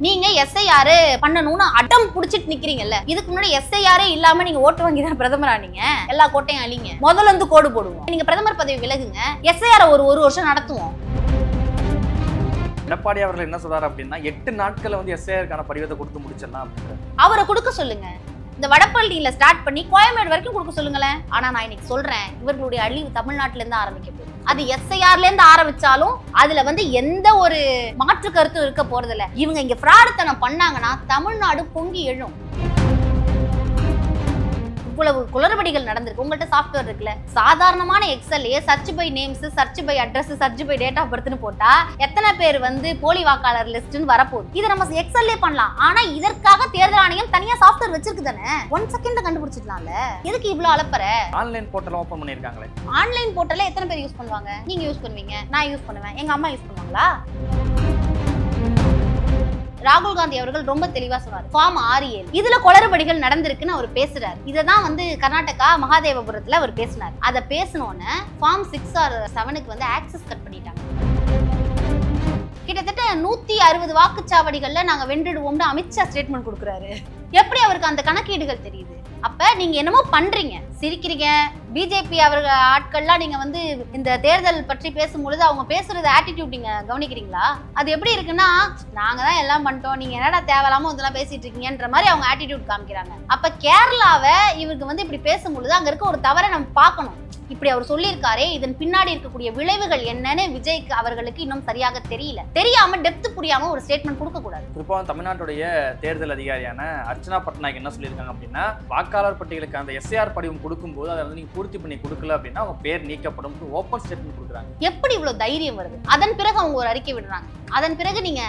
நீங்க எஸ்ஐஆர் பண்ணணும்னு அடம் புடிச்சிட்டு நிக்கிறீங்கல்ல, இதுக்கு முன்னாடி எஸ்ஐஆரே இல்லாம நீங்க ஓட்டு வாங்கி தான் பிரதமரா நீங்க எல்லா கோட்டையும் அழிங்க, முதல்ல இருந்து கோடு போடுவோம், நீங்க பிரதமர் பதவி விலகுங்க, எஸ்ஐஆர் ஒரு வருஷம் நடத்துவோம். எடப்பாடி அவர்கள் என்ன சொல்றாரு அப்படின்னா 8 நாட்கள்ல வந்து எஸ்ஐஆருக்கான படிவத்தை கொடுத்து முடிச்சிடலாம் அப்படின்றாரு. அவரை கொடுக்க சொல்லுங்க. இந்த வடபழனியில ஸ்டார்ட் பண்ணி கோயம்பேடு வரைக்கும் கொடுக்க சொல்லுங்களேன். ஆனா நான் இன்னைக்கு சொல்றேன், இவர்களுடைய அழிவு தமிழ்நாட்டுல இருந்து ஆரம்பிக்க போகுது. அது எஸ்ஐஆர்ல இருந்து ஆரம்பிச்சாலும் அதுல வந்து எந்த ஒரு மாற்று கருத்தும் இருக்க போறது இல்ல. இவங்க இங்க ஃப்ராடுத்தனம் பண்ணாங்கன்னா தமிழ்நாடு பொங்கி எழும். இவ்வளவு குளறுபடிகள் நடந்திருக்கு. உங்கள்ட்ட சாஃப்ட்வேர் இருக்குல்ல, சாதாரணமான எக்ஸல்லே search by names, search by address, search by date of பர்த்னு போட்டா எத்தனை பேர் வந்து போலி வாக்காளர் லிஸ்ட்னு வரப்போகுது. இதை நம்ம எக்ஸல்லே பண்ணலாம். ஆனா இதற்காக தேர்தல் ஆணையம் தனியா சாஃப்ட்வேர் வச்சிருக்கு தானே, 1 செகண்ட்ல கண்டுபிடிச்சிடலாம்ல. எதுக்கு இவ்வளவு அலப்பற? ஆன்லைன் போர்ட்டல் ஓபன் பண்ணிருக்காங்களே, ஆன்லைன் போர்ட்டல்ல எத்தனை பேர் யூஸ் பண்ணுவாங்க? நீங்க யூஸ் பண்ணுவீங்க, நான் யூஸ் பண்ணுவேன், எங்க அம்மா யூஸ் பண்ணுவாங்களா? ராகுல் காந்தி அவர்கள் ரொம்ப தெளிவா சொன்னார், ஃபார்ம் 6A இதுல குளறுபடிகள் நடந்திருக்குன்னு அவர் பேசுறாரு. இததான் வந்து கர்நாடகா மகாதேவபுரத்துல அவர் பேசினார். அதை பேசணும்னு ஃபார்ம் 6 or 7க்கு வந்து ஆக்சஸ் கட் பண்ணிட்டாங்க. கிட்டத்தட்ட 160 வாக்குச்சாவடிகள்ல நாங்க வென்றுடுவோம்னு அமித்ஷா ஸ்டேட்மெண்ட் கொடுக்குறாரு. எப்படி அவருக்கு அந்த கணக்கீடுகள் தெரியுது? அப்ப நீங்க என்னமோ பண்றீங்க, சிரிக்கிறீங்க. பிஜேபி அவர்கள் ஆட்கள்லாம் நீங்க வந்து இந்த தேர்தல் பற்றி பேசும்பொழுது அவங்க பேசுறது ஆட்டிடியூட் நீங்க கவனிக்கிறீங்களா? அது எப்படி இருக்குன்னா, நாங்க தான் எல்லாம் பண்ணிட்டோம், நீங்க என்னடா தேவையில்லாம இதெல்லாம் பேசிட்டு இருக்கீங்கன்ற மாதிரி அவங்க ஆட்டிடியூட் காமிக்கிறாங்க. அப்ப கேரளாவை இவருக்கு வந்து இப்படி பேசும்பொழுது அங்க இருக்க ஒரு தவறை நம்ம பார்க்கணும். இப்படி அவர் சொல்லியிருக்காரே, இதன் பின்னாடி இருக்கக்கூடிய விளைவுகள் என்னன்னு விஜய்க்கு அவர்களுக்கு இன்னும் சரியாக தெரியல. தெரியாம டெப்த் புரியாம ஒரு ஸ்டேட்மெண்ட் கொடுக்க கூடாது. குறிப்பாக தமிழ்நாட்டுடைய தேர்தல் அதிகாரியான அர்ச்சனா பட்நாயக் என்ன சொல்லியிருக்காங்க அப்படின்னா, வாக்காளர் பட்டியலுக்கு அந்த எஸ்ஐஆர் படிவம் கொடுக்கும்போது அதை வந்து நீங்க பூர்த்தி பண்ணி கொடுக்கல அப்படின்னா அவங்க பேர் நீக்கப்படும் ஓப்பன் ஸ்டேட்மெண்ட் கொடுக்குறாங்க. எப்படி இவ்வளவு தைரியம் வருது? அதன் பிறகு அவங்க ஒரு அறிக்கை விடுறாங்க. அதன் பிறகு நீங்க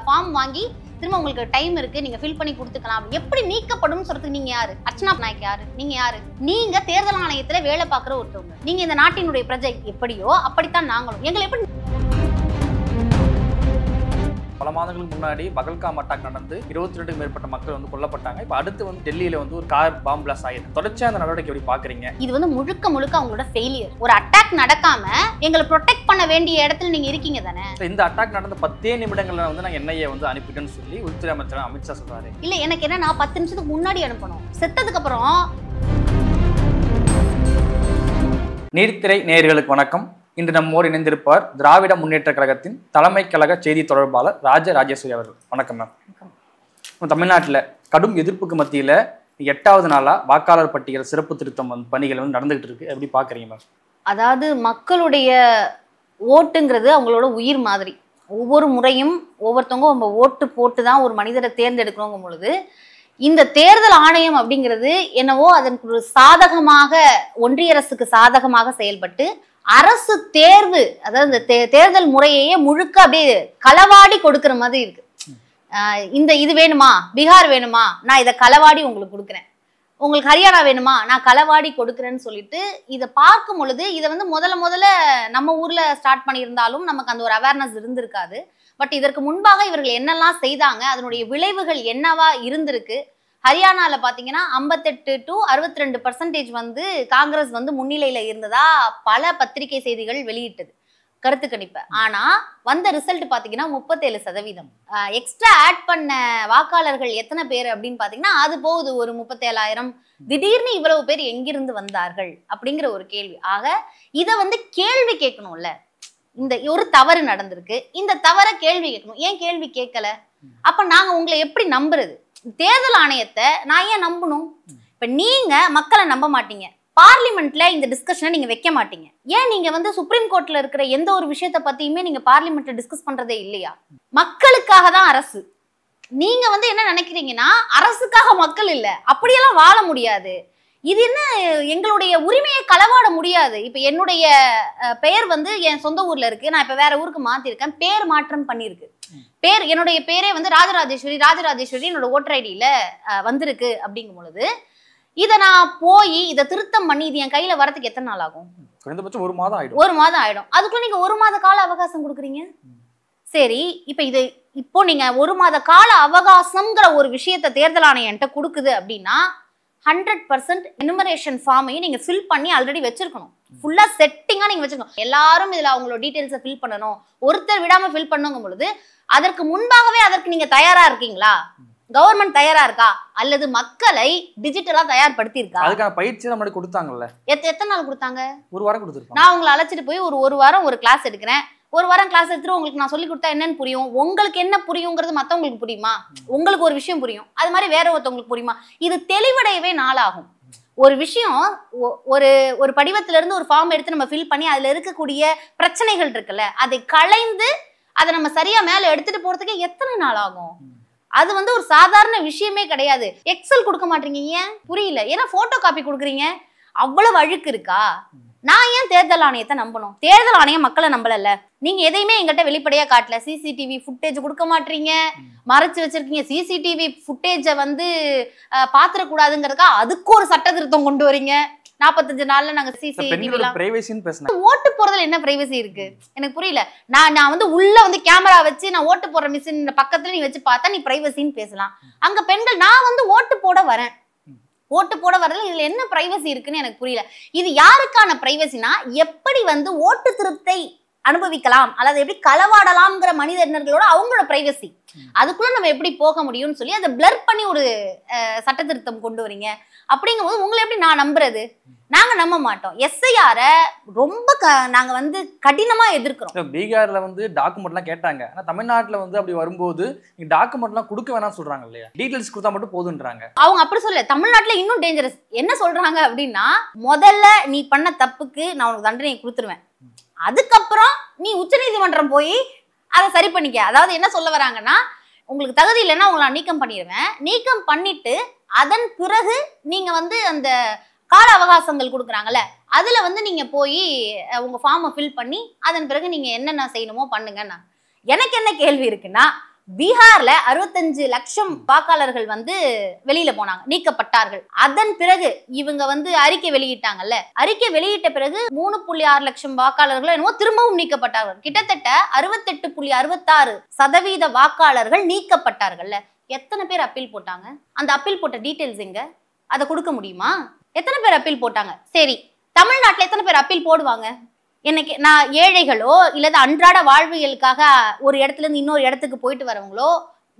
ஃபார்ம் வாங்கி திரும்ப உங்களுக்கு டைம் இருக்கு, நீங்க ஃபில் பண்ணி கொடுத்துக்கலாம். எப்படி நீக்கப்படும் சொல்றதுக்கு நீங்க யாரு? அர்ச்சனா நாயக் யாரு? நீங்க யாரு? நீங்க தேர்தல் ஆணையத்துல வேலை பார்க்குற ஒருத்தவங்க. நீங்க இந்த நாட்டினுடைய பிரஜை. எப்படியோ அப்படித்தான் நாங்களும். எங்களை எப்படி பல மாதங்களுக்கு முன்னாடி பகல்காம் அட்டாக் நடந்து 22க்கும் மேற்பட்ட மக்கள் வந்து கொல்லப்பட்டாங்க. இப்போ அடுத்து வந்து டெல்லியில வந்து ஒரு கார் பாம் பிளாஸ்ட் ஆயிருக்கு. தொடர்ச்சியா அந்த நடவடிக்கை எப்படி பாக்குறீங்க? இது வந்து முழுக்க முழுக்க அவங்களோட ஃபெயிலியர். ஒரு அட்டாக் நடக்காம எங்களை ப்ரொடெக்ட் பண்ண வேண்டிய இடத்துல நீங்க இருக்கீங்க தானே. இந்த அட்டாக் நடந்த 10 நிமிடங்கள்ல வந்து நாங்க என்ஐஏ வந்து அனுப்பிட்டோம்னு சொல்லி உள்துறை அமைச்சர் அமித்ஷா சொல்றாரு. இல்ல, எனக்கு என்னன்னா 10 நிமிஷத்துக்கு முன்னாடி அனுப்பணும். செத்ததுக்கு அப்புறம். நீதித்துறை நேயர்களுக்கு வணக்கம். இன்று நம்மோடு இணைந்திருப்பார் திராவிட முன்னேற்ற கழகத்தின் தலைமை கழக செய்தி தொடர்பாளர் ராஜேஸ்வரி அவர்கள். வணக்கம் மேம். தமிழ்நாட்டில் கடும் எதிர்ப்புக்கு மத்தியில் 8வது நாளா வாக்காளர் பட்டியல் சிறப்பு திருத்தம் பணிகள் வந்து நடந்துகிட்டு இருக்கு. எப்படி பாக்குறீங்க மேம்? அதாவது மக்களுடைய ஓட்டுங்கிறது அவங்களோட உயிர் மாதிரி. ஒவ்வொரு முறையும் ஒவ்வொருத்தவங்க நம்ம ஓட்டு போட்டு தான் ஒரு மனிதரை தேர்ந்தெடுக்கணுங்கும் பொழுது இந்த தேர்தல் ஆணையம் அப்படிங்கிறது என்னவோ அதற்கு ஒரு சாதகமாக, ஒன்றிய அரசுக்கு சாதகமாக செயல்பட்டு அரசு தேர்வு, அதாவது இந்த தேர்தல் முறையையே முழுக்க அப்படியே களவாடி கொடுக்கிற மாதிரி இருக்கு. இது வேணுமா, பீகார் வேணுமா, நான் இதை களவாடி உங்களுக்கு கொடுக்குறேன். உங்களுக்கு ஹரியானா வேணுமா, நான் களவாடி கொடுக்குறேன்னு சொல்லிட்டு இதை பார்க்கும் பொழுது இதை வந்து முதல்ல நம்ம ஊர்ல ஸ்டார்ட் பண்ணியிருந்தாலும் நமக்கு அந்த ஒரு அவேர்னஸ் இருந்திருக்காது. பட் இதற்கு முன்பாக இவர்கள் என்னெல்லாம் செய்தாங்க, அதனுடைய விளைவுகள் என்னவா இருந்திருக்கு. ஹரியானால பாத்தீங்கன்னா 58 to 62% வந்து காங்கிரஸ் வந்து முன்னிலையில இருந்ததா பல பத்திரிகை செய்திகள் வெளியிட்டது, கருத்து கணிப்பு. ஆனா வந்த ரிசல்ட் பாத்தீங்கன்னா 37%. எக்ஸ்ட்ரா ஆட் பண்ண வாக்காளர்கள் எத்தனை பேர் அப்படின்னு பாத்தீங்கன்னா அது போகுது ஒரு 37,000. திடீர்னு இவ்வளவு பேர் எங்கிருந்து வந்தார்கள் அப்படிங்கிற ஒரு கேள்வி. ஆக இதை வந்து கேள்வி கேட்கணும்ல. இந்த ஒரு தவறு நடந்திருக்கு, இந்த தவறை கேள்வி கேட்கணும். ஏன் கேள்வி கேட்கல? அப்ப நாங்க உங்களை எப்படி நம்புறது? தேர்தல் ஆணையத்தை நான் ஏன் நம்பணும்? இப்ப நீங்க மக்களை நம்ப மாட்டீங்க, பார்லிமெண்ட்ல இந்த டிஸ்கஷனை நீங்க வைக்க மாட்டீங்க. ஏன் நீங்க வந்து சுப்ரீம் கோர்ட்ல இருக்கிற எந்த ஒரு விஷயத்தை பத்தியுமே நீங்க பார்லிமெண்ட்ல டிஸ்கஸ் பண்றதே இல்லையா? மக்களுக்காக தான் அரசு. நீங்க வந்து என்ன நினைக்கிறீங்கன்னா அரசுக்காக மக்கள் இல்ல, அப்படியெல்லாம் வாழ முடியாது. இது என்ன, எங்களுடைய உரிமையை களவாட முடியாது. இப்ப என்னுடைய பெயர் வந்து என் சொந்த ஊர்ல இருக்கு, நான் இப்ப வேற ஊருக்கு மாத்திருக்கேன், பேர் மாற்றம் பண்ணிருக்கு. என்னுடைய பேரே வந்து ராஜராஜேஸ்வரி என்னோட ஓட்டர் ஐடியில வந்திருக்கு. அப்படிங்கும் பொழுது இதை நான் போய் இதை திருத்தம் பண்ணி இது என் கையில வரதுக்கு எத்தனை நாள் ஆகும்? குறைந்தபட்சம் 1 மாதம் ஆயிடும். 1 மாதம் ஆயிடும். அதுக்குள்ள நீங்க 1 மாத கால அவகாசம் கொடுக்குறீங்க. சரி, இப்போ நீங்க 1 மாத கால அவகாசம்ங்கிற ஒரு விஷயத்த தேர்தல் ஆணையன்ட்ட கொடுக்குது அப்படின்னா 100% எனுமரேஷன் ஃபார்மையும் நீங்க ஃபில் பண்ணி ஆல்ரெடி வச்சிருக்கணும். ஃபுல்லா செட்டிங்கா நீங்க வச்சுக்கோங்க. எல்லாரும் இதுல அவங்களோட டீடைல்ஸை ஃபில் பண்ணணும், ஒருத்தர் விடாம ஃபில் பண்ணுங்கும் பொழுது அதற்கு முன்பாகவே அதற்கு நீங்க தயாரா இருக்கீங்களா? கவர்மெண்ட் தயாரா இருக்கா? அல்லது மக்களை டிஜிட்டலா தயார்படுத்தி இருக்கா? அதுக்கான பயிற்சி நம்ம கொடுத்தாங்கல்ல. எத்தனை நாள் கொடுத்தாங்க? ஒரு வாரம் கொடுத்துருக்காங்க. நான் உங்களை அழைச்சிட்டு போய் ஒரு வாரம் ஒரு கிளாஸ் எடுக்கிறேன். ஒரு வாரம் கிளாஸ் எடுத்துட்டு உங்களுக்கு நான் சொல்லி கொடுத்தா என்னன்னு புரியும்? உங்களுக்கு என்ன புரியுங்கிறது மத்தவங்களுக்கு புரியுமா? உங்களுக்கு ஒரு விஷயம் புரியும், அது மாதிரி வேற ஒருத்தவங்களுக்கு புரியுமா? இது தெளிவடையவே நாளாகும். ஒரு விஷயம் ஒரு படிவத்துல இருந்து ஒரு ஃபார்ம் எடுத்து நம்ம ஃபில் பண்ணி அதுல இருக்கக்கூடிய பிரச்சனைகள் இருக்குல்ல, அதை களைந்து அதை நம்ம சரியா மேல எடுத்துட்டு போறதுக்கு எத்தனை நாள் ஆகும்? அது ஒரு சாதாரண விஷயமே கிடையாது. எக்ஸல் கொடுக்க மாட்டீங்க, ஏன் புரியல? ஏன்னா போட்டோ காப்பி கொடுக்குறீங்க. அவ்வளவு அழுக்கு இருக்கா? நான் ஏன் தேர்தல் ஆணையத்தை நம்பணும்? தேர்தல் ஆணையம் மக்களை நம்பலல்ல. நீங்க எதையுமே எங்கிட்ட வெளிப்படையா காட்டல. சிசிடிவி ஃபுட்டேஜ் கொடுக்க மாட்டீங்க, மறைச்சு வச்சிருக்கீங்க. சிசிடிவி ஃபுட்டேஜை பாத்திரக்கூடாதுங்கிறதுக்கா அதுக்கு ஒரு சட்ட திருத்தம் கொண்டு வரீங்க. 45 நாள்ல நாங்க ஓட்டு போறதுல என்ன பிரைவசி இருக்கு? எனக்கு புரியல. நான் உள்ள கேமரா வச்சு நான் ஓட்டு போடுற மிஷின் பக்கத்துல நீ வச்சு பார்த்தா நீ பிரைவசின்னு பேசலாம். அங்க பெண்கள் நான் ஓட்டு போட வரேன், ஓட்டு போட வரதுல இதுல என்ன பிரைவசி இருக்குன்னு எனக்கு புரியல. இது யாருக்கான பிரைவசினா, எப்படி ஓட்டு திருப்தை அனுபவிக்கலாம் அல்லது எப்படி களவாடலாம்ங்கிற மனிதர்களோட அவங்களோட பிரைவசி, அதுக்குள்ள நம்ம எப்படி போக முடியும்னு சொல்லி அதை பிளர் பண்ணி ஒரு சட்ட திருத்தம் கொண்டு வரீங்க. அப்படிங்கும்போது உங்களை எப்படி நான் நம்புறது? நாங்க நம்ப மாட்டோம். எஸ்ஐஆர ரொம்ப நாங்க கடினமா எதிர்க்கிறோம். பீகார்ல டாக்குமெண்ட்லாம் கேட்டாங்க. ஆனா தமிழ்நாட்டுல அப்படி வரும்போது டாக்குமெண்ட்லாம் கொடுக்க வேணாம்னு சொல்றாங்க இல்லையா? டீடைல்ஸ் கொடுத்தா மட்டும் போதுன்றாங்க. அவங்க அப்படி சொல்ல. தமிழ்நாட்டுல இன்னும் டேஞ்சரஸ். என்ன சொல்றாங்க அப்படின்னா, முதல்ல நீ பண்ண தப்புக்கு நான் உனக்கு தண்டனையை கொடுத்துருவேன், அதுக்கப்புறம் நீ உச்சநீதிமன்றம் போய் அதை சரி பண்ணிக்க. அதாவது என்ன சொல்ல வராங்கன்னா, உங்களுக்கு தகுதி இல்லைன்னா உங்களை நான் நீக்கம் பண்ணிடுவேன், நீக்கம் பண்ணிட்டு அதன் பிறகு நீங்க அந்த கால அவகாசங்கள் கொடுக்குறாங்கல்ல, அதுல நீங்க போய் உங்க ஃபார்மை ஃபில் பண்ணி அதன் பிறகு நீங்க என்னென்ன செய்யணுமோ பண்ணுங்கன்னா. எனக்கு என்ன கேள்வி இருக்குன்னா, பீகார்ல 65 லட்சம் வாக்காளர்கள் வெளியில போனாங்க, நீக்கப்பட்டார்கள். அதன் பிறகு இவங்க அறிக்கை வெளியிட்டாங்கல்ல, அறிக்கை வெளியிட்ட பிறகு 3.6 லட்சம் வாக்காளர்கள் என்னவோ திரும்பவும் நீக்கப்பட்டார்கள். கிட்டத்தட்ட 68.66% வாக்காளர்கள் நீக்கப்பட்டார்கள்ல. எத்தனை பேர் அப்பீல் போட்டாங்க? அந்த அப்பீல் போட்ட டீடைல்ஸ் எங்க? அதை கொடுக்க முடியுமா? எத்தனை பேர் அப்பீல் போட்டாங்க? சரி, தமிழ்நாட்டுல எத்தனை பேர் அப்பீல் போடுவாங்க? எனக்கு நான் ஏழைகளோ இல்லது அன்றாட வாழ்வியலுக்காக ஒரு இடத்துல இருந்து இன்னொரு இடத்துக்கு போயிட்டு வரவங்களோ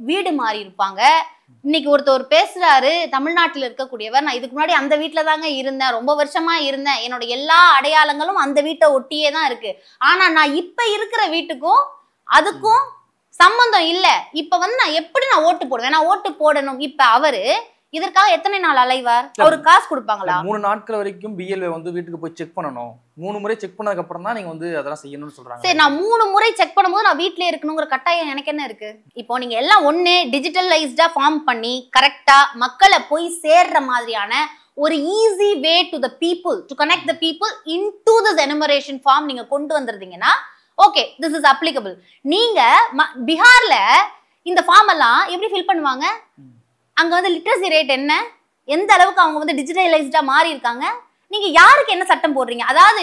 வீடு மாறி இருப்பாங்க. இன்னைக்கு ஒருத்தர் பேசுறாரு, தமிழ்நாட்டில் இருக்கக்கூடியவர், நான் இதுக்கு முன்னாடி அந்த வீட்டுல தாங்க இருந்தேன், ரொம்ப வருஷமா இருந்தேன், என்னோட எல்லா அடையாளங்களும் அந்த வீட்டை ஒட்டியே தான் இருக்கு, ஆனா நான் இப்ப இருக்கிற வீட்டுக்கும் அதுக்கும் சம்பந்தம் இல்ல. இப்ப நான் எப்படி நான் ஓட்டு போடுவேன்? நான் ஓட்டு போடணும். இப்ப அவரு இதற்காக எத்தனை நாள் அலைவார்? அவருக்கு காசு கொடுப்பாங்களா? 3 நாட்கள் வரைக்கும் பிஎல்ஓ வீட்டுக்கு போய் செக் பண்ணணும். 3 முறை செக் பண்ணதுக்கு அப்புறம் தான் நீங்க அதெல்லாம் செய்யணும்னு சொல்றாங்க. சரி, நான் 3 முறை செக் பண்ணும்போது நான் வீட்லயே இருக்கணுங்கிற கட்டாயம் எனக்கு என்ன இருக்கு? இப்போ நீங்க எல்லாம் ஒண்ணே டிஜிட்டலைஸ்டா ஃபார்ம் பண்ணி கரெக்டா மக்களை போய் சேர்ற மாதிரியான ஒரு easy way to the people, to connect the people into this enumeration form நீங்க கொண்டு வந்திருந்தீங்கன்னா ஓகே, திஸ் இஸ் அப்ளிகபிள். நீங்க பீகார்ல இந்த ஃபார்ம் எல்லாம் எப்படி ஃபில் பண்ணுவாங்க? அங்க லிட்ரஸி ரேட் என்ன, எந்த அளவுக்கு அவங்க டிஜிட்டலைஸ்டா மாறி இருக்காங்க? நீங்க யாருக்கு என்ன சட்டம் போடுறீங்க? அதாவது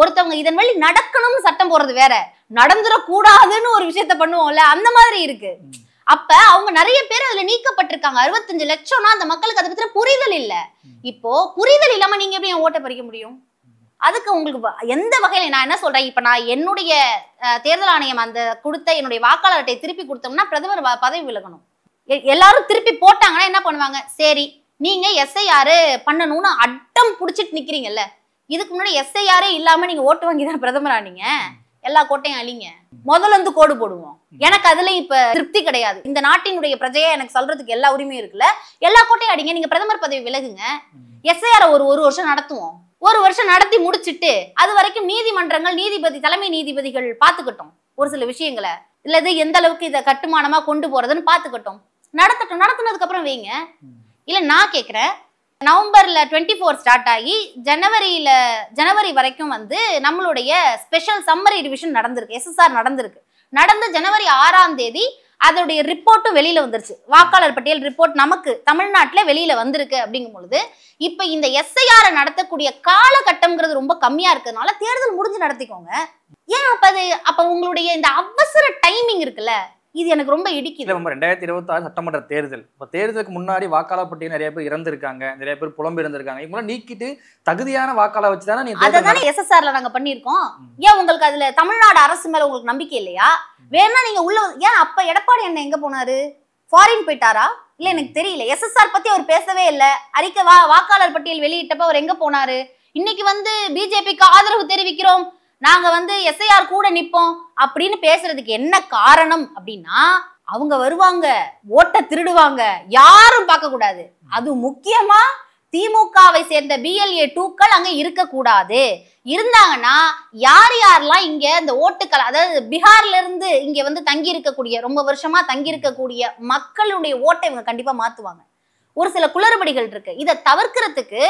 ஒருத்தவங்க இதன் வழி நடக்கணும்னு சட்டம் போடுறது வேற, நடந்துடக்கூடாதுன்னு ஒரு விஷயத்த பண்ணுவோம்ல, அந்த மாதிரி இருக்கு. அப்ப அவங்க நிறைய பேர் அதுல நீக்கப்பட்டிருக்காங்க. 65 லட்சம்னா அந்த மக்களுக்கு அதை பத்தின புரிதல் இல்ல. இப்போ புரிதல் இல்லாம நீங்க எப்படி ஓட்ட பறிக்க முடியும்? அதுக்கு உங்களுக்கு எந்த வகையில நான் என்ன சொல்றேன், இப்ப நான் என்னுடைய தேர்தல் ஆணையம் அந்த கொடுத்த என்னுடைய வாக்காளர் அட்டையை திருப்பி கொடுத்தோம்னா பிரதமர் பதவி விலகணும். எல்லாரும் திருப்பி போட்டாங்கன்னா என்ன பண்ணுவாங்க? சரி, நீங்க எஸ்ஐஆர் பண்ணணும்னு அட்டம் புடிச்சிட்டு நிக்கிறீங்கல்ல, இதுக்கு முன்னாடி எஸ்ஐஆரே இல்லாம நீங்க ஓட்டு வாங்கி தான் பிரதமர் ஆனீங்க, எல்லா கோட்டையும் அழிங்க, முதல்ல கோடு போடுவோம். எனக்கு அதுல இப்ப திருப்தி கிடையாது. இந்த நாட்டினுடைய பிரஜையா எனக்கு சொல்றதுக்கு எல்லா உரிமையும் இருக்குல்ல, எல்லா கோட்டையும் அடிங்க, நீங்க பிரதமர் பதவி விலகுங்க, எஸ்ஐஆர் ஒரு வருஷம் நடத்துவோம், ஒரு வருஷம் நடத்தி முடிச்சுட்டு அது வரைக்கும் நீதிமன்றங்கள் தலைமை நீதிபதிகள் பாத்துக்கிட்டோம் ஒரு சில விஷயங்களை, இல்லது எந்த அளவுக்கு இதை கட்டுமானமா கொண்டு போறதுன்னு பாத்துக்கிட்டோம், நடத்தட்டும். நடத்தினதுக்கு அப்புறம் வைங்க. இல்ல நான் கேக்குறேன், நவம்பர்ல 24 ஸ்டார்ட் ஆகி ஜனவரி வரைக்கும் நம்மளுடைய ஸ்பெஷல் சம்மரி ரிவிஷன் நடந்திருக்கு, எஸ்எஸ்ஆர் நடந்திருக்கு. நடந்து ஜனவரி 6ஆம் தேதி அதோடைய ரிப்போர்ட்டும் வெளியில வந்துருச்சு. வாக்காளர் பட்டியல் ரிப்போர்ட் நமக்கு தமிழ்நாட்டுல வெளியில வந்திருக்கு. அப்படிங்கும் பொழுது இப்ப இந்த எஸ்ஐஆர் நடத்தக்கூடிய காலகட்டம்ங்கிறது ரொம்ப கம்மியா இருக்கிறதுனால தேர்தல் முடிஞ்சு நடத்திக்கோங்க. ஏன் அப்ப உங்களுடைய இந்த அவசர டைமிங் இருக்குல்ல, இது எனக்கு ரொம்ப இடிக்குது. 2026 சட்டமன்ற தேர்தல், இப்போ தேர்தலுக்கு முன்னாடி வாக்காளர் பட்டியல் நிறைய பேர் இறந்திருக்காங்க, நிறைய பேர் புலம்பெயர்ந்திருக்காங்க. இவங்களாம் நீக்கிட்டு தகுதியான வாக்காளர் வச்சுதானே நீங்க அததானே SSRல நாங்க பண்ணிருக்கோம். ஏன் உங்களுக்கு அதுல தமிழ்நாடு அரசு மேல உங்களுக்கு நம்பிக்கை இல்லையா? வேணா நீங்க உள்ள ஏன் அப்ப எடப்பாடி அண்ணன் எங்க போனாரு? ஃபாரின் போயிட்டாரா? இல்ல எனக்கு தெரியல. SSR பத்தி அவர் பேசவே இல்ல. அறிக்கை வாக்காளர் பட்டியல் வெளியிட்டப்ப அவர் எங்க போனாரு? இன்னைக்கு பிஜேபிக்கு ஆதரவு தெரிவிக்கிறோம், நாங்க SIR கூட நிப்போம் அப்படின்னு பேசுறதுக்கு என்ன காரணம் அப்படின்னா, அவங்க வருவாங்க, ஓட்ட திருடுவாங்க, யாரும் பார்க்க கூடாது. அது முக்கியமா திமுகவை சேர்ந்த BLA 2க்கள் அங்க இருக்கக்கூடாது. இருந்தாங்கன்னா யார் யாரெல்லாம் இங்க இந்த ஓட்டுக்கள், அதாவது பீகார்ல இருந்து இங்க தங்கி இருக்கக்கூடிய, ரொம்ப வருஷமா தங்கி இருக்கக்கூடிய மக்களுடைய ஓட்டை இவங்க கண்டிப்பா மாத்துவாங்க. ஒரு சில குளறுபடிகள் இருக்கு. இதை தவிர்க்கிறதுக்கு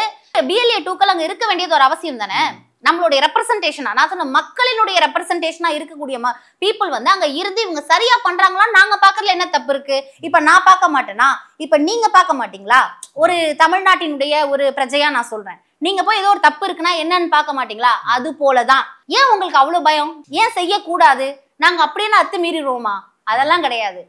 BLA 2க்கள் அங்க இருக்க வேண்டியது ஒரு அவசியம் தானே. நம்மளுடைய ரெப்ரசன்டேஷனா, நான் சொன்ன மக்களினுடைய ரெப்ரசன்டேஷனா இருக்கக்கூடிய பீப்புள் அங்க இருந்து இவங்க சரியா பண்றாங்களான்னு நாங்க பாக்குறதுல என்ன தப்பு இருக்கு? இப்ப நான் பார்க்க மாட்டேனா? இப்ப நீங்க பார்க்க மாட்டீங்களா? ஒரு தமிழ்நாட்டினுடைய ஒரு பிரஜையா நான் சொல்றேன், நீங்க போய் ஏதோ ஒரு தப்பு இருக்குன்னா என்னன்னு பார்க்க மாட்டீங்களா? அது போலதான். ஏன் உங்களுக்கு அவ்வளவு பயம்? ஏன் செய்யக்கூடாது? நாங்க அப்படியே அத்துமீறிடுவோமா? அதெல்லாம் கிடையாது.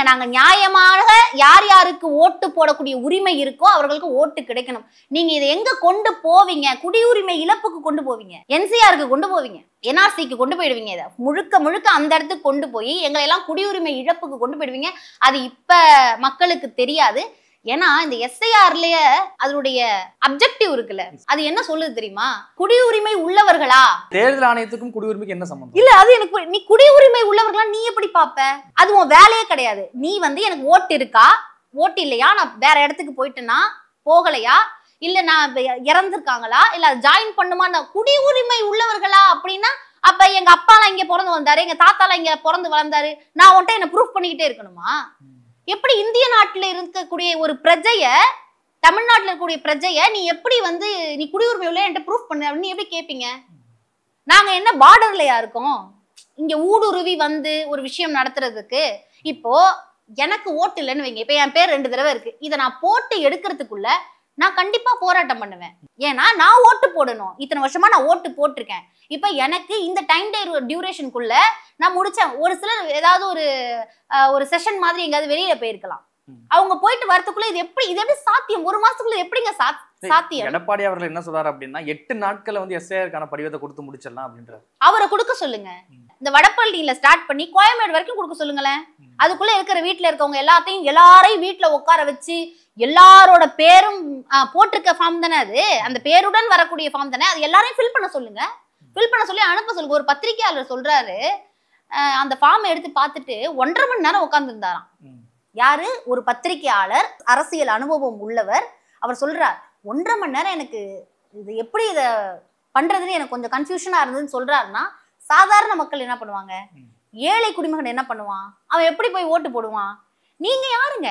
நாங்க நியாயமாக யார் யாருக்கு ஓட்டு போடக்கூடிய உரிமை இருக்கோ அவர்களுக்கு ஓட்டு கிடைக்கணும். நீங்க இதை எங்க கொண்டு போவீங்க? குடியுரிமை இழப்புக்கு கொண்டு போவீங்க, NCRக்கு கொண்டு போவீங்க, NRCக்கு கொண்டு போயிடுவீங்க. இதை முழுக்க அந்த இடத்துக்கு கொண்டு போய் எங்களை எல்லாம் குடியுரிமை இழப்புக்கு கொண்டு போயிடுவீங்க. அது இப்ப மக்களுக்கு தெரியாது. ஏன்னா இந்த SIRலயே அதனுடைய அப்ஜெக்டிவ் இருக்குல்ல, அது என்ன சொல்லுது தெரியுமா? குடியுரிமை உள்ளவர்களா? தேர்தல் ஆணையத்துக்கும் குடியுரிமைக்கு என்ன சம்பந்தம்? இல்ல, அது எனக்கு, நீ குடியுரிமை உள்ளவர்களா நீ எப்படி பாப்ப? அது உன் வேலையே கிடையாது. நீ எனக்கு ஓட்டு இருக்கா, ஓட்டு இல்லையா, நான் வேற இடத்துக்கு போயிட்டேன்னா போகலையா, இல்ல நான் இறந்துருக்காங்களா, இல்ல ஜாயின் பண்ணுமா, குடியுரிமை உள்ளவர்களா அப்படின்னா அப்ப எங்க அப்பாலாம் இங்க பிறந்து வந்தாரு, எங்க தாத்தாலாம் இங்க பிறந்து வளர்ந்தாரு, நான் உன்ட்ட என்ன ப்ரூஃப் பண்ணிக்கிட்டே இருக்கணுமா? எப்படி இந்திய நாட்டுல இருக்கக்கூடிய ஒரு பிரஜைய, தமிழ்நாட்டுல இருக்கக்கூடிய பிரஜைய நீ எப்படி நீ குடியுரிமை உள்ள என்கிட்ட ப்ரூஃப் பண்ணு அப்படின்னு எப்படி கேட்பீங்க? நாங்க என்ன பார்டர்லயா இருக்கோம் இங்க ஊடுருவி ஒரு விஷயம் நடத்துறதுக்கு? இப்போ எனக்கு ஓட்டு இல்லைன்னு வைங்க, இப்ப என் பேர் 2 தடவை இருக்கு, இதை நான் போட்டு எடுக்கிறதுக்குள்ள நான் கண்டிப்பா போராட்டம் பண்ணுவேன். ஏன்னா நான் ஓட்டு போடணும், இத்தனை வருஷமா நான் ஓட்டு போட்டிருக்கேன். இப்ப எனக்கு இந்த டைம் டியூரேஷனுக்குள்ள நான் முடிச்சேன். ஒரு சிலர் ஏதாவது ஒரு செஷன் மாதிரி எங்காவது வெளியில போயிருக்கலாம், அவங்க போயிட்டு வரதுக்குள்ள இது எப்படி சாத்தியம்? ஒரு மாசத்துக்குள்ள எப்படிங்க சாத்தியம்? எடப்பாடி அவர்கள் என்ன சொல்றாரு அப்படின்னா 8 நாட்கள்ல SIRக்கான படிவத்தை கொடுத்து முடிச்சிடலாம் அப்படின்றாரு. அவரை கொடுக்க சொல்லுங்க. இந்த வடபழனியில ஸ்டார்ட் பண்ணி கோயம்பேடு வரைக்கும் கொடுக்க சொல்லுங்களேன். அதுக்குள்ள இருக்கிற வீட்டுல இருக்கவங்க எல்லாரையும் வீட்டுல உட்கார வச்சு எல்லாரோட பேரும் போட்டிருக்க ஃபார்ம் தானே அது, அந்த பேருடன் வரக்கூடிய ஃபார்ம் தானே, அது எல்லாரையும் ஃபில் பண்ண சொல்லுங்க. ஃபில் பண்ண சொல்லி அனுப்ப சொல்லுங்க. ஒரு பத்திரிகையாளர் சொல்றாரு, அந்த ஃபார்ம் எடுத்து பார்த்துட்டு 1.5 மணி நேரம் உட்கார்ந்து இருந்தாராம். யாரு? ஒரு பத்திரிகையாளர், அரசியல் அனுபவம் உள்ளவர். அவர் சொல்றார், 1.5 மணி நேரம் எனக்கு இது எப்படி இதை பண்றதுன்னு எனக்கு கொஞ்சம் கன்ஃபியூஷனா இருந்ததுன்னு சொல்றாருன்னா, சாதாரண மக்கள் என்ன பண்ணுவாங்க? ஏழை குடிமகன் என்ன பண்ணுவான்? அவன் எப்படி போய் ஓட்டு போடுவான்? நீங்க யாருங்க?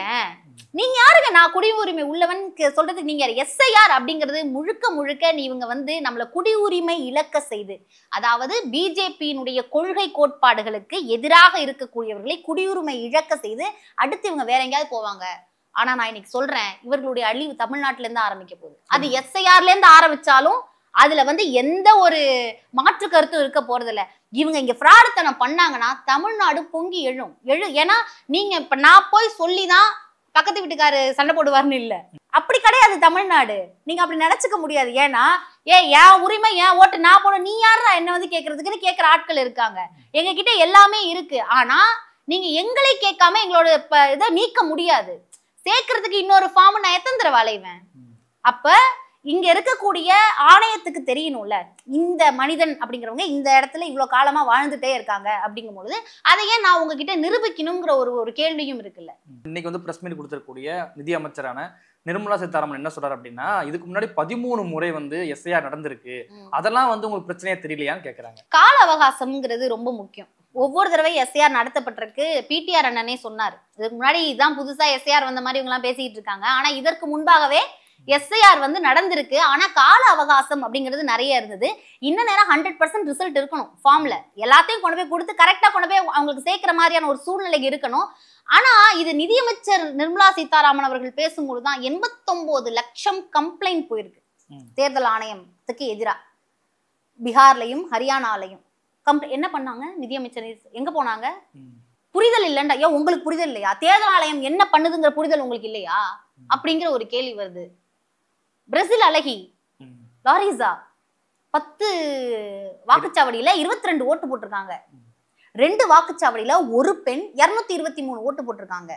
நான் குடியுரிமை உள்ளவன் சொல்றதுக்கு நீங்க SIR அப்படிங்கிறது முழுக்க இவங்க நம்மள குடியுரிமை இழக்க செய்து, அதாவது பிஜேபியினுடைய கொள்கை கோட்பாடுகளுக்கு எதிராக இருக்கக்கூடியவர்களை குடியுரிமை இழக்க செய்து அடுத்து இவங்க வேற எங்கேயாவது போவாங்க. ஆனா நான் இன்னைக்கு சொல்றேன், இவர்களுடைய அழிவு தமிழ்நாட்டுல இருந்து ஆரம்பிக்க போகுது. அது SIRல இருந்து ஆரம்பிச்சாலும் அதுல எந்த ஒரு மாற்று கருத்தும் இருக்க போறது இல்ல. இவங்க இங்க ஃப்ராடுத்தனம் பண்ணாங்கன்னா தமிழ்நாடு பொங்கி எழும். ஏன்னா நீங்க இப்ப நான் போய் சொல்லிதான் பக்கத்து வீட்டுக்காரு சண்டை போடுவார்னு இல்ல, அப்படி கிடையாது தமிழ்நாடு. நீங்க அப்படி நினைச்சுக்க முடியாது. ஏன்னா என் உரிமை, என் ஓட்டு நான் போட, நீ யாரா என்ன கேட்கறதுக்குன்னு கேட்கிற ஆட்கள் இருக்காங்க. எங்க கிட்ட எல்லாமே இருக்கு. ஆனா நீங்க எங்களை கேட்காம எங்களோட இதை நீக்க முடியாது. சேர்க்கறதுக்கு இன்னொரு ஃபார்ம் நான் எத்தனை தடவை வளைவேன்? அப்ப இங்க இருக்கக்கூடிய ஆணையத்துக்கு தெரியணும்ல, இந்த மனிதன் அப்படிங்கிறவங்க இந்த இடத்துல இவ்வளவு காலமா வாழ்ந்துட்டே இருக்காங்க அப்படிங்கும்போது அதையே நான் உங்ககிட்ட நிரூபிக்கணுங்கிற ஒரு கேள்வியும் இருக்குல்ல. இன்னைக்கு பிரஸ் மீட் கொடுத்திருக்கக்கூடிய நிதி அமைச்சரான நிர்மலா சீதாராமன் என்ன சொல்றாரு அப்படின்னா, இதுக்கு முன்னாடி 13 முறை SIR நடந்திருக்கு, அதெல்லாம் உங்களுக்கு பிரச்சனையா தெரியலையான்னு கேக்குறாங்க. கால அவகாசம்ங்கிறது ரொம்ப முக்கியம். ஒவ்வொரு தடவை SIR நடத்தப்பட்டிருக்கு. PTR அண்ணனே சொன்னார், இதுக்கு முன்னாடி இதான் புதுசா SIR வந்த மாதிரி இவங்க எல்லாம் பேசிட்டு இருக்காங்க. ஆனா இதற்கு முன்பாகவே SIR நடந்திருக்கு. ஆனா கால அவகாசம் அப்படிங்கிறது நிறைய இருந்தது. இன்ன நேரம் 100% ரிசல்ட் இருக்கணும். ஃபார்ம்ல எல்லாத்தையும் கொண்டு போய் கொடுத்து கரெக்டா கொண்டு போய் அவங்களுக்கு சேர்க்கிற மாதிரியான ஒரு சூழ்நிலை இருக்கணும். ஆனா இது நிதியமைச்சர் நிர்மலா சீதாராமன் அவர்கள் பேசும்போதுதான் 89 லட்சம் கம்ப்ளைண்ட் போயிருக்கு தேர்தல் ஆணையத்துக்கு எதிராக. பீகார்லையும் ஹரியானாலையும் என்ன பண்ணாங்க? நிதியமைச்சர் எங்க போனாங்க? புரிதல் இல்லைண்டா. ஏன் உங்களுக்கு புரிதல் இல்லையா? தேர்தல் ஆணையம் என்ன பண்ணுதுங்கிற புரிதல் உங்களுக்கு இல்லையா அப்படிங்கிற ஒரு கேள்வி வருது. பிரேசில் அழகி லாரிசா 10 வாக்குச்சாவடியில 22 ஓட்டு போட்டிருக்காங்க. 2 வாக்குச்சாவடியில ஒரு பெண் 223 ஓட்டு போட்டிருக்காங்க.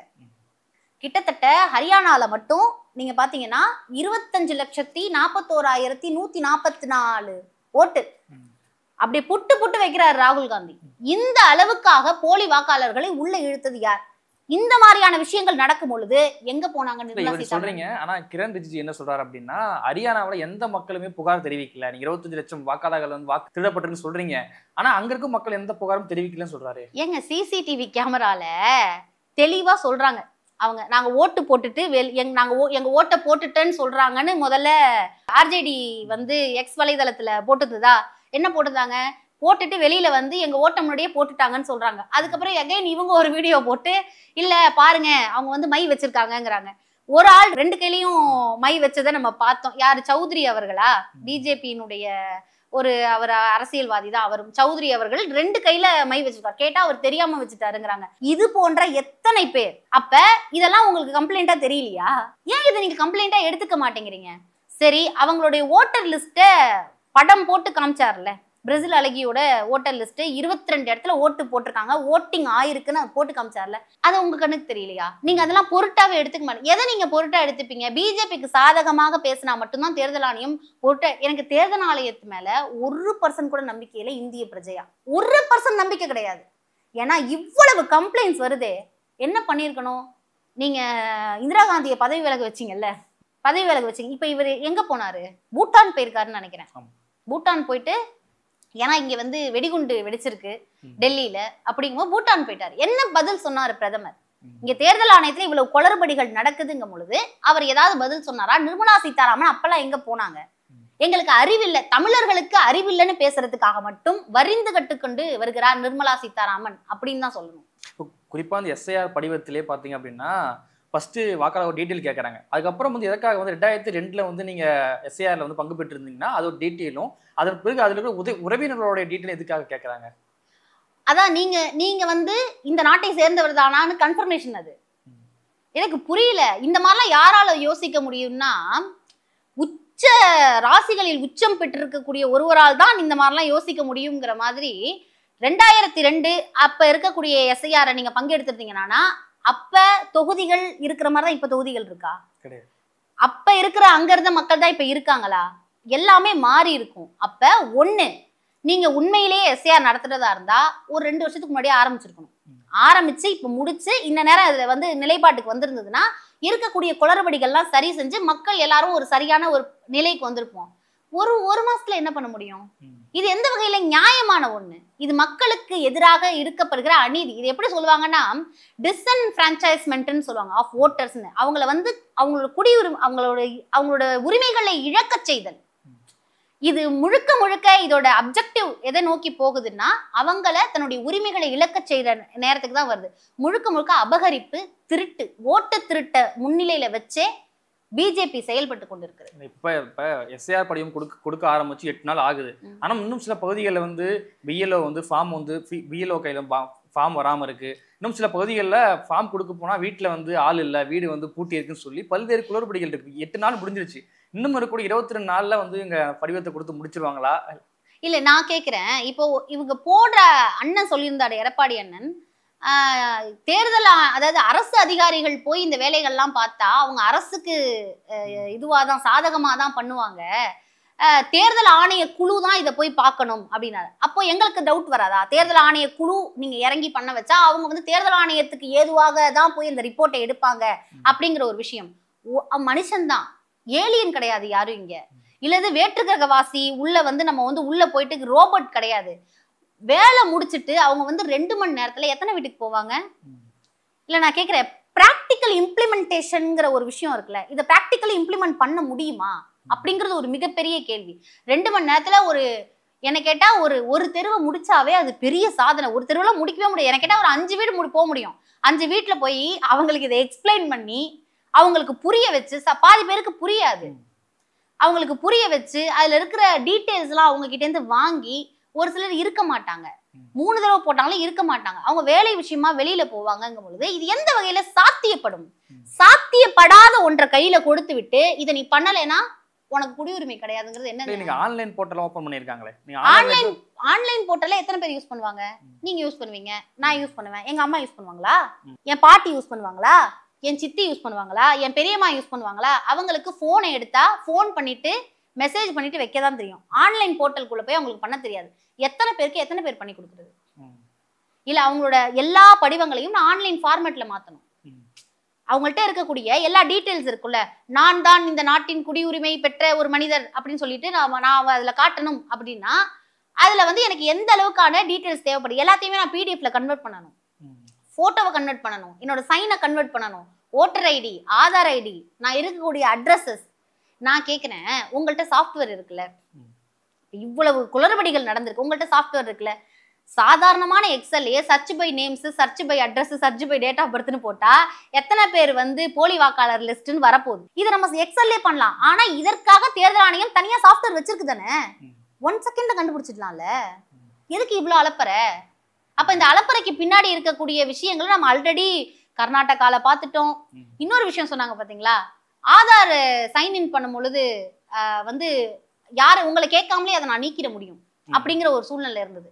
கிட்டத்தட்ட ஹரியானால மட்டும் நீங்க பாத்தீங்கன்னா 25,41,144 ஓட்டு அப்படியே புட்டு புட்டு வைக்கிறார் ராகுல் காந்தி. இந்த அளவுக்காக போலி வாக்காளர்களை உள்ள இழுத்தது யார்? இந்த மாதிரியான விஷயங்கள் நடக்கும் பொழுது எங்க போனாங்க? சொல்றீங்க. ஆனா கிரண் ரிஜிஜு என்ன சொல்றாரு அப்படின்னா, ஹரியானாவில எந்த மக்களுமே புகார் தெரிவிக்கல. நீங்க 25 லட்சம் வாக்காளர்கள் வந்து வாக்கு திருடப்பட்டுன்னு சொல்றீங்க. ஆனா அங்க இருக்கும் மக்கள் எந்த புகாரும் தெரிவிக்கலன்னு சொல்றாரு. ஏங்க சிசிடிவி கேமரால தெளிவா சொல்றாங்க. அவங்க நாங்க ஓட்டு போட்டுட்டு எங்க ஓட்டை போட்டுட்டேன்னு சொல்றாங்கன்னு முதல்ல ஆர்ஜேடி வந்து எக்ஸ் வலைதளத்துல போட்டுதா என்ன போட்டுதாங்க? போட்டுட்டு வெளியில வந்து எங்க ஓட்ட முன்னாடியே போட்டுட்டாங்கன்னு சொல்றாங்க. அதுக்கப்புறம் எகைன் இவங்க ஒரு வீடியோ போட்டு இல்ல பாருங்க அவங்க வந்து மை வச்சிருக்காங்கங்கிறாங்க. ஒரு ஆள் 2 கையிலையும் மை வச்சதை நம்ம பார்த்தோம். யாரு? சௌத்ரி அவர்களா? பிஜேபியினுடைய அவர் அரசியல்வாதி தான். அவரும் சௌத்ரி அவர்கள் 2 கையில மை வச்சிருக்காரு. கேட்டா அவர் தெரியாம வச்சுட்டாருங்கிறாங்க. இது போன்ற எத்தனை பேர்? அப்ப இதெல்லாம் உங்களுக்கு கம்ப்ளைண்டா தெரியலையா? ஏன் இதை நீங்க கம்ப்ளைண்டா எடுத்துக்க மாட்டேங்கிறீங்க? சரி, அவங்களுடைய ஓட்டர் லிஸ்ட படம் போட்டு காமிச்சார்ல, பிரேசில் அழகியோட ஓட்டர் லிஸ்ட் 22 இடத்துல ஓட்டு போட்டிருக்காங்க, ஓட்டிங் ஆயிருக்குன்னு போட்டு காமிச்சார்ல, அது உங்க கண்ணுக்கு தெரியலையா? நீங்க அதெல்லாம் பொருட்டாவே எடுத்துக்க மாட்டீங்க. எதை நீங்க பொருட்டா எடுத்துப்பீங்க? பிஜேபிக்கு சாதகமாக பேசினா மட்டும்தான் தேர்தல் ஆணையம் பொருட்டா. எனக்கு தேர்தல் ஆணையத்து மேல 1% கூட நம்பிக்கை இல்லை. இந்திய பிரஜையா 1% நம்பிக்கை கிடையாது. ஏன்னா இவ்வளவு கம்ப்ளைண்ட்ஸ் வருதே. என்ன பண்ணிருக்கணும்? நீங்க இந்திரா காந்தியை பதவி விலக வச்சீங்கல்ல, பதவி விலக வச்சீங்க. இப்ப இவர் எங்க போனாரு? பூட்டான் போயிருக்காருன்னு நினைக்கிறேன். பூட்டான் போயிட்டு, ஏன்னா இங்க வந்து வெடிகுண்டு வெடிச்சிருக்கு டெல்லியில, அப்படிங்கும்போது பூட்டான் போயிட்டாரு. என்ன பதில் சொன்னாரு பிரதமர்? இங்க தேர்தல் ஆணையத்துல இவ்வளவு குளறுபடிகள் நடக்குதுங்கும் பொழுது அவர் ஏதாவது பதில் சொன்னாரா? நிர்மலா சீதாராமன் அப்பெல்லாம் எங்க போனாங்க? எங்களுக்கு அறிவில்லை, தமிழர்களுக்கு அறிவில்லைன்னு பேசுறதுக்காக மட்டும் வரிந்து கட்டுக்கொண்டு வருகிறார் நிர்மலா சீதாராமன் அப்படின்னு தான் சொல்லணும். குறிப்பா அந்த எஸ்ஐஆர் படிவத்திலே பாத்தீங்க அப்படின்னா ஃபர்ஸ்ட் வாக்காளர் டீட்டெயில் கேட்கறாங்க. அதுக்கப்புறம் வந்து எதற்காக வந்து 2002 வந்து நீங்க எஸ்ஐஆர்ல வந்து பங்கு பெற்று இருந்தீங்கன்னா அதோட டீட்டெயிலும், அதன் பிறகு அதுல இருக்கிற உறவினர்களோட டீட்டெயில் எதுக்காக கேட்கறாங்க? அதான் நீங்க வந்து இந்த நாட்டை சேர்ந்தவர் தானான்னு கன்ஃபர்மேஷன். அது எனக்கு புரியல. இந்த மாதிரிலாம் யாரால யோசிக்க முடியும்னா, உச்ச ராசிகளில் உச்சம் பெற்றிருக்கக்கூடிய ஒருவரால் தான் இந்த மாதிரிலாம் யோசிக்க முடியுங்கிற மாதிரி. 2002 அப்ப இருக்கக்கூடிய எஸ்ஐஆரை நீங்க பங்கெடுத்துருந்தீங்கன்னா அப்ப தொகுதிகள் இருக்கிற மாதிரிதான் இப்ப தொகுதிகள் இருக்கா? கிடையாது. அப்ப இருக்கிற அங்க இருந்த மக்கள் தான் இப்ப இருக்காங்களா? எல்லாமே மாறி இருக்கும். அப்ப ஒண்ணு, நீங்க உண்மையிலேயே எஸ்ஐஆர் நடத்துறதா இருந்தா ஒரு 2 வருஷத்துக்கு முன்னாடியே ஆரம்பிச்சிருக்கணும். ஆரம்பிச்சு இப்ப முடிச்சு இந்த நேரம் அதுல வந்து நிலைப்பாட்டுக்கு வந்திருந்ததுன்னா இருக்கக்கூடிய குளறுபடிகள்லாம் சரி செஞ்சு மக்கள் எல்லாரும் ஒரு சரியான ஒரு நிலைக்கு வந்திருப்போம். ஒரு மாசத்துல என்ன பண்ண முடியும்? இது எந்த வகையில நியாயமான ஒண்ணு? இது மக்களுக்கு எதிராக இருக்கப்படுகிற அநீதி. இது எப்படி சொல்லுவாங்கன்னா டிஸ்என்ஃபிரான்ச்சைஸ்மென்ட்னு சொல்லுவாங்க ஆஃப் வோட்டர்ஸ்னு. அவங்கள வந்து அவங்களோட குடியுரிமை அவங்களோட உரிமைகளை இழக்க செய்தல். இது முழுக்க முழுக்க இதோட அப்ஜெக்டிவ் எதை நோக்கி போகுதுன்னா அவங்கள தன்னுடைய உரிமைகளை இழக்க செய்யற நேரத்துக்கு தான் வருது. முழுக்க முழுக்க அபகரிப்பு, திருட்டு, ஓட்டு திருட்ட முன்னிலையில வச்சே பிஜேபி செயல்பட்டு கொண்டிருக்கிறது. இப்ப எஸ்ஐஆர் படிவம் கொடுக்க ஆரம்பிச்சு 8 நாள் ஆகுது. ஆனா இன்னும் சில பகுதிகளில் வந்து பிஎல்ஓ வந்து ஃபார்ம் வந்து பிஎல்ஓ கையில ஃபார்ம் வராம இருக்கு. இன்னும் சில பகுதிகளில் ஃபார்ம் கொடுக்க போனா வீட்டுல வந்து ஆள் இல்லை, வீடு வந்து பூட்டி இருக்குன்னு சொல்லி பல்வேறு குளறுபடிகள் இருக்கு. 8 நாள் முடிஞ்சிருச்சு. இன்னும் இருக்கக்கூடிய 22 நாள்ல வந்து இங்க படிவத்தை கொடுத்து முடிச்சிருவாங்களா? இல்ல, நான் கேக்குறேன். இப்போ இவங்க போடுற அண்ணன் சொல்லியிருந்தாரு, எடப்பாடி அண்ணன், தேர்தல் அதாவது அரசு அதிகாரிகள் போய் இந்த வேலைகள்லாம் பார்த்தா அவங்க அரசுக்கு இதுவாதான் சாதகமாதான் பண்ணுவாங்க, தேர்தல் ஆணைய குழு தான் இதை போய் பார்க்கணும் அப்படின்னாரு. அப்போ எங்களுக்கு டவுட் வராதா? தேர்தல் ஆணைய குழு நீங்க இறங்கி பண்ண வச்சா அவங்க வந்து தேர்தல் ஆணையத்துக்கு ஏதுவாக தான் போய் இந்த ரிப்போர்ட்டை எடுப்பாங்க அப்படிங்கிற ஒரு விஷயம். மனுஷன்தான், ஏலியன் கிடையாது யாரும் இங்க. இல்லது வேற்றுக்கிரகவாசி உள்ள வந்து நம்ம வந்து உள்ள போயிட்டு ரோபோட் கிடையாது. வேலை முடிச்சுட்டு அவங்க வந்து 2 மணி நேரத்துல எத்தனை வீட்டுக்கு போவாங்க? இல்ல, நான் கேக்குறேன், பிராக்டிக்கல் இம்ப்ளிமெண்டேஷன்ங்கிற ஒரு விஷயம் இருக்குல்ல, இதை பிராக்டிக்கலி இம்ப்ளிமெண்ட் பண்ண முடியுமா அப்படிங்கிறது ஒரு மிகப்பெரிய கேள்வி. 2 மணி நேரத்துல என்ன கேட்டா ஒரு தெருவை முடிச்சாவே அது பெரிய சாதனை. ஒரு தெருவுல முடிக்கவே முடியாது. என்ன கேட்டா ஒரு 5 வீடு போக முடியும். 5 வீட்டுல போய் அவங்களுக்கு இதை எக்ஸ்பிளைன் பண்ணி அவங்களுக்கு புரிய வச்சு, பாதி பேருக்கு புரியாது, அவங்களுக்கு புரிய வச்சு அதுல இருக்கிற டீட்டெயில்ஸ் எல்லாம் அவங்க கிட்ட இருந்து வாங்கி, ஒரு சிலர் இருக்க மாட்டாங்க, 3 தடவை போட்டாலும் இருக்க மாட்டாங்க. அவங்க வேலை விஷயமா வெளியில போவாங்கங்கும் பொழுது இது எந்த வகையில சாத்தியப்படும்? சாத்தியப்படாத ஒன்றை கையில கொடுத்து விட்டு இதை நீ பண்ணலைன்னா உனக்கு குடியுரிமை கிடையாதுங்கிறது என்ன? நீங்க ஆன்லைன் போர்ட்டல் ஓபன் பண்ணிருக்காங்களே, நீங்க ஆன்லைன் போர்ட்டல்ல எத்தனை பேர் யூஸ் பண்ணுவாங்க? நீங்க யூஸ் பண்ணுவீங்க, நான் யூஸ் பண்ணுவேன், எங்க அம்மா யூஸ் பண்ணுவாங்களா, என் பாட்டி யூஸ் பண்ணுவாங்களா, என் சித்தி யூஸ் பண்ணுவாங்களா, என் பெரியம்மா யூஸ் பண்ணுவாங்களா? அவங்களுக்கு போனை எடுத்தா போன் பண்ணிட்டு மெசேஜ் பண்ணிட்டு வைக்க தான் தெரியும். ஆன்லைன் போர்ட்டலுக்குள்ள போய் அவங்களுக்கு பண்ண தெரியாது. எத்தனை பேருக்கு எத்தனை பேர் பண்ணி கொடுக்குறது? இல்ல அவங்களோட எல்லா படிவங்களையும் நான் ஆன்லைன் ஃபார்மேட்ல மாத்தணும். அவங்கள்ட்ட இருக்கக்கூடிய எல்லா டீட்டெயில்ஸ் இருக்குல்ல, நான் தான் இந்த நாட்டின் குடியுரிமை பெற்ற ஒரு மனிதர் அப்படின்னு சொல்லிட்டு நான் அதுல காட்டணும் அப்படின்னா அதுல வந்து எனக்கு எந்த அளவுக்கான டீட்டெயில்ஸ் தேவைப்படும்? எல்லாத்தையுமே நான் பிடிஎஃப்ல கன்வெர்ட் பண்ணணும், போட்டோவை கன்வெர்ட் பண்ணணும், என்னோட சைனை கன்வெர்ட் பண்ணணும், ஓட்டர் ஐடி, ஆதார் ஐடி, நான் இருக்கக்கூடிய அட்ரஸஸ். நான் கேட்கிறேன், உங்கள்கிட்ட சாஃப்ட்வேர் இருக்குல்ல, இவ்வளவு குளறுபடிகள் நடந்திருக்கு, உங்கள்கிட்ட சாஃப்ட்வேர் இருக்குல்ல, சாதாரணமான எக்ஸல்லையே search by names, search by address, search by date of பர்த்னு போட்டா எத்தனை பேர் வந்து போலி வாக்காளர் லிஸ்ட்னு வரப்போகுது? இதை நம்ம எக்ஸல்லே பண்ணலாம். ஆனா இதற்காக தேர்தல் ஆணையம் தனியா சாஃப்ட்வேர் வச்சிருக்கு தானே, 1 செகண்ட்ல கண்டுபிடிச்சிடலாம்ல. எதுக்கு இவ்வளவு அலப்பற? அப்ப இந்த அலப்பறைக்கு பின்னாடி இருக்கக்கூடிய விஷயங்களை நம்ம ஆல்ரெடி கர்நாடகால பார்த்துட்டோம். இன்னொரு விஷயம் சொன்னாங்க பாத்தீங்களா, ஆதார் சைன் இன் பண்ணும் பொழுது வந்து யாரு உங்களை கேட்காமலே அதை நான் நீக்கிட முடியும் அப்படிங்கிற ஒரு சூழ்நிலை இருந்தது.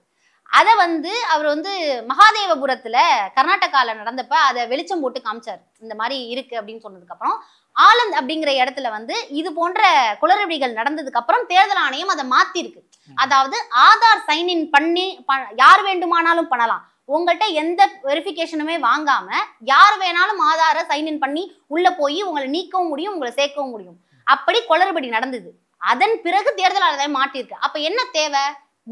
அதை வந்து அவர் வந்து மகாதேவபுரத்துல கர்நாடகால நடந்தப்ப அதை வெளிச்சம் போட்டு காமிச்சார், இந்த மாதிரி இருக்கு அப்படின்னு சொன்னதுக்கு அப்புறம் ஆலந்த் அப்படிங்கிற இடத்துல வந்து இது போன்ற குளறுபடிகள் நடந்ததுக்கு அப்புறம் தேர்தல் ஆணையம் அதை மாத்திருக்கு. அதாவது ஆதார் சைன்இன் பண்ணி யார் வேண்டுமானாலும் பண்ணலாம், உங்கள்கிட்ட எந்த வெரிஃபிகேஷனுமே வாங்காம யார் வேணாலும் ஆதார சைன்இன் பண்ணி உள்ள போய் உங்களை நீக்கவும் முடியும், உங்களை சேர்க்கவும் முடியும். அப்படி குளறுபடி நடந்தது. அதன் பிறகு தேர்தல் ஆணையம் மாட்டிருக்கு. அப்ப என்ன தேவை?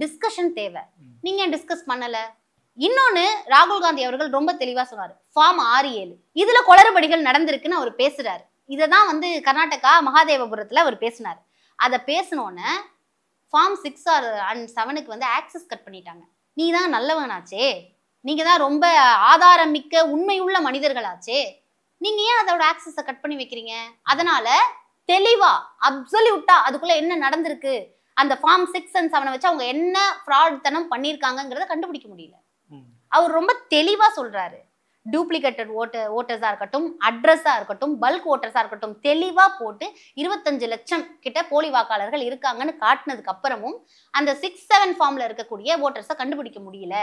டிஸ்கஷன் தேவை. நீங்க டிஸ்கஸ் பண்ணல. இன்னொன்னு, ராகுல் காந்தி அவர்கள் ரொம்ப தெளிவா சொன்னாரு, ஃபார்ம் 6-7 இதுல குளறுபடிகள் நடந்திருக்குன்னு அவர் பேசுறாரு. இததான் வந்து கர்நாடகா மகாதேவபுரத்துல அவர் பேசினாரு. அதை பேசினோன்னு ஃபார்ம் 6 and 7க்கு வந்து ஆக்சஸ் கட் பண்ணிட்டாங்க. நீ தான் நல்லவனாச்சே, நீங்க தான் ரொம்ப ஆதாரம் மிக்க உண்மையுள்ள மனிதர்களாச்சே, நீங்க ஏன் அதோட ஆக்சஸை கட் பண்ணி வைக்கிறீங்க? அதனால தெளிவா அப்சல்யூட்டா அதுக்குள்ள என்ன நடந்திருக்கு, அந்த ஃபார்ம் 6 and 7 வச்சு அவங்க என்ன ஃப்ராட் தனம் பண்ணியிருக்காங்கிறத கண்டுபிடிக்க முடியல. அவர் ரொம்ப தெளிவா சொல்றாரு. டூப்ளிகேட்டட் ஓட்டர்ஸா இருக்கட்டும், அட்ரஸா இருக்கட்டும், பல்க் ஓட்டர்ஸா இருக்கட்டும், தெளிவா போட்டு 25 லட்சம் கிட்ட போலி வாக்காளர்கள் இருக்காங்கன்னு காட்டினதுக்கு அப்புறமும் அந்த 6-7 ஃபார்ம்ல இருக்கக்கூடிய ஓட்டர்ஸை கண்டுபிடிக்க முடியல.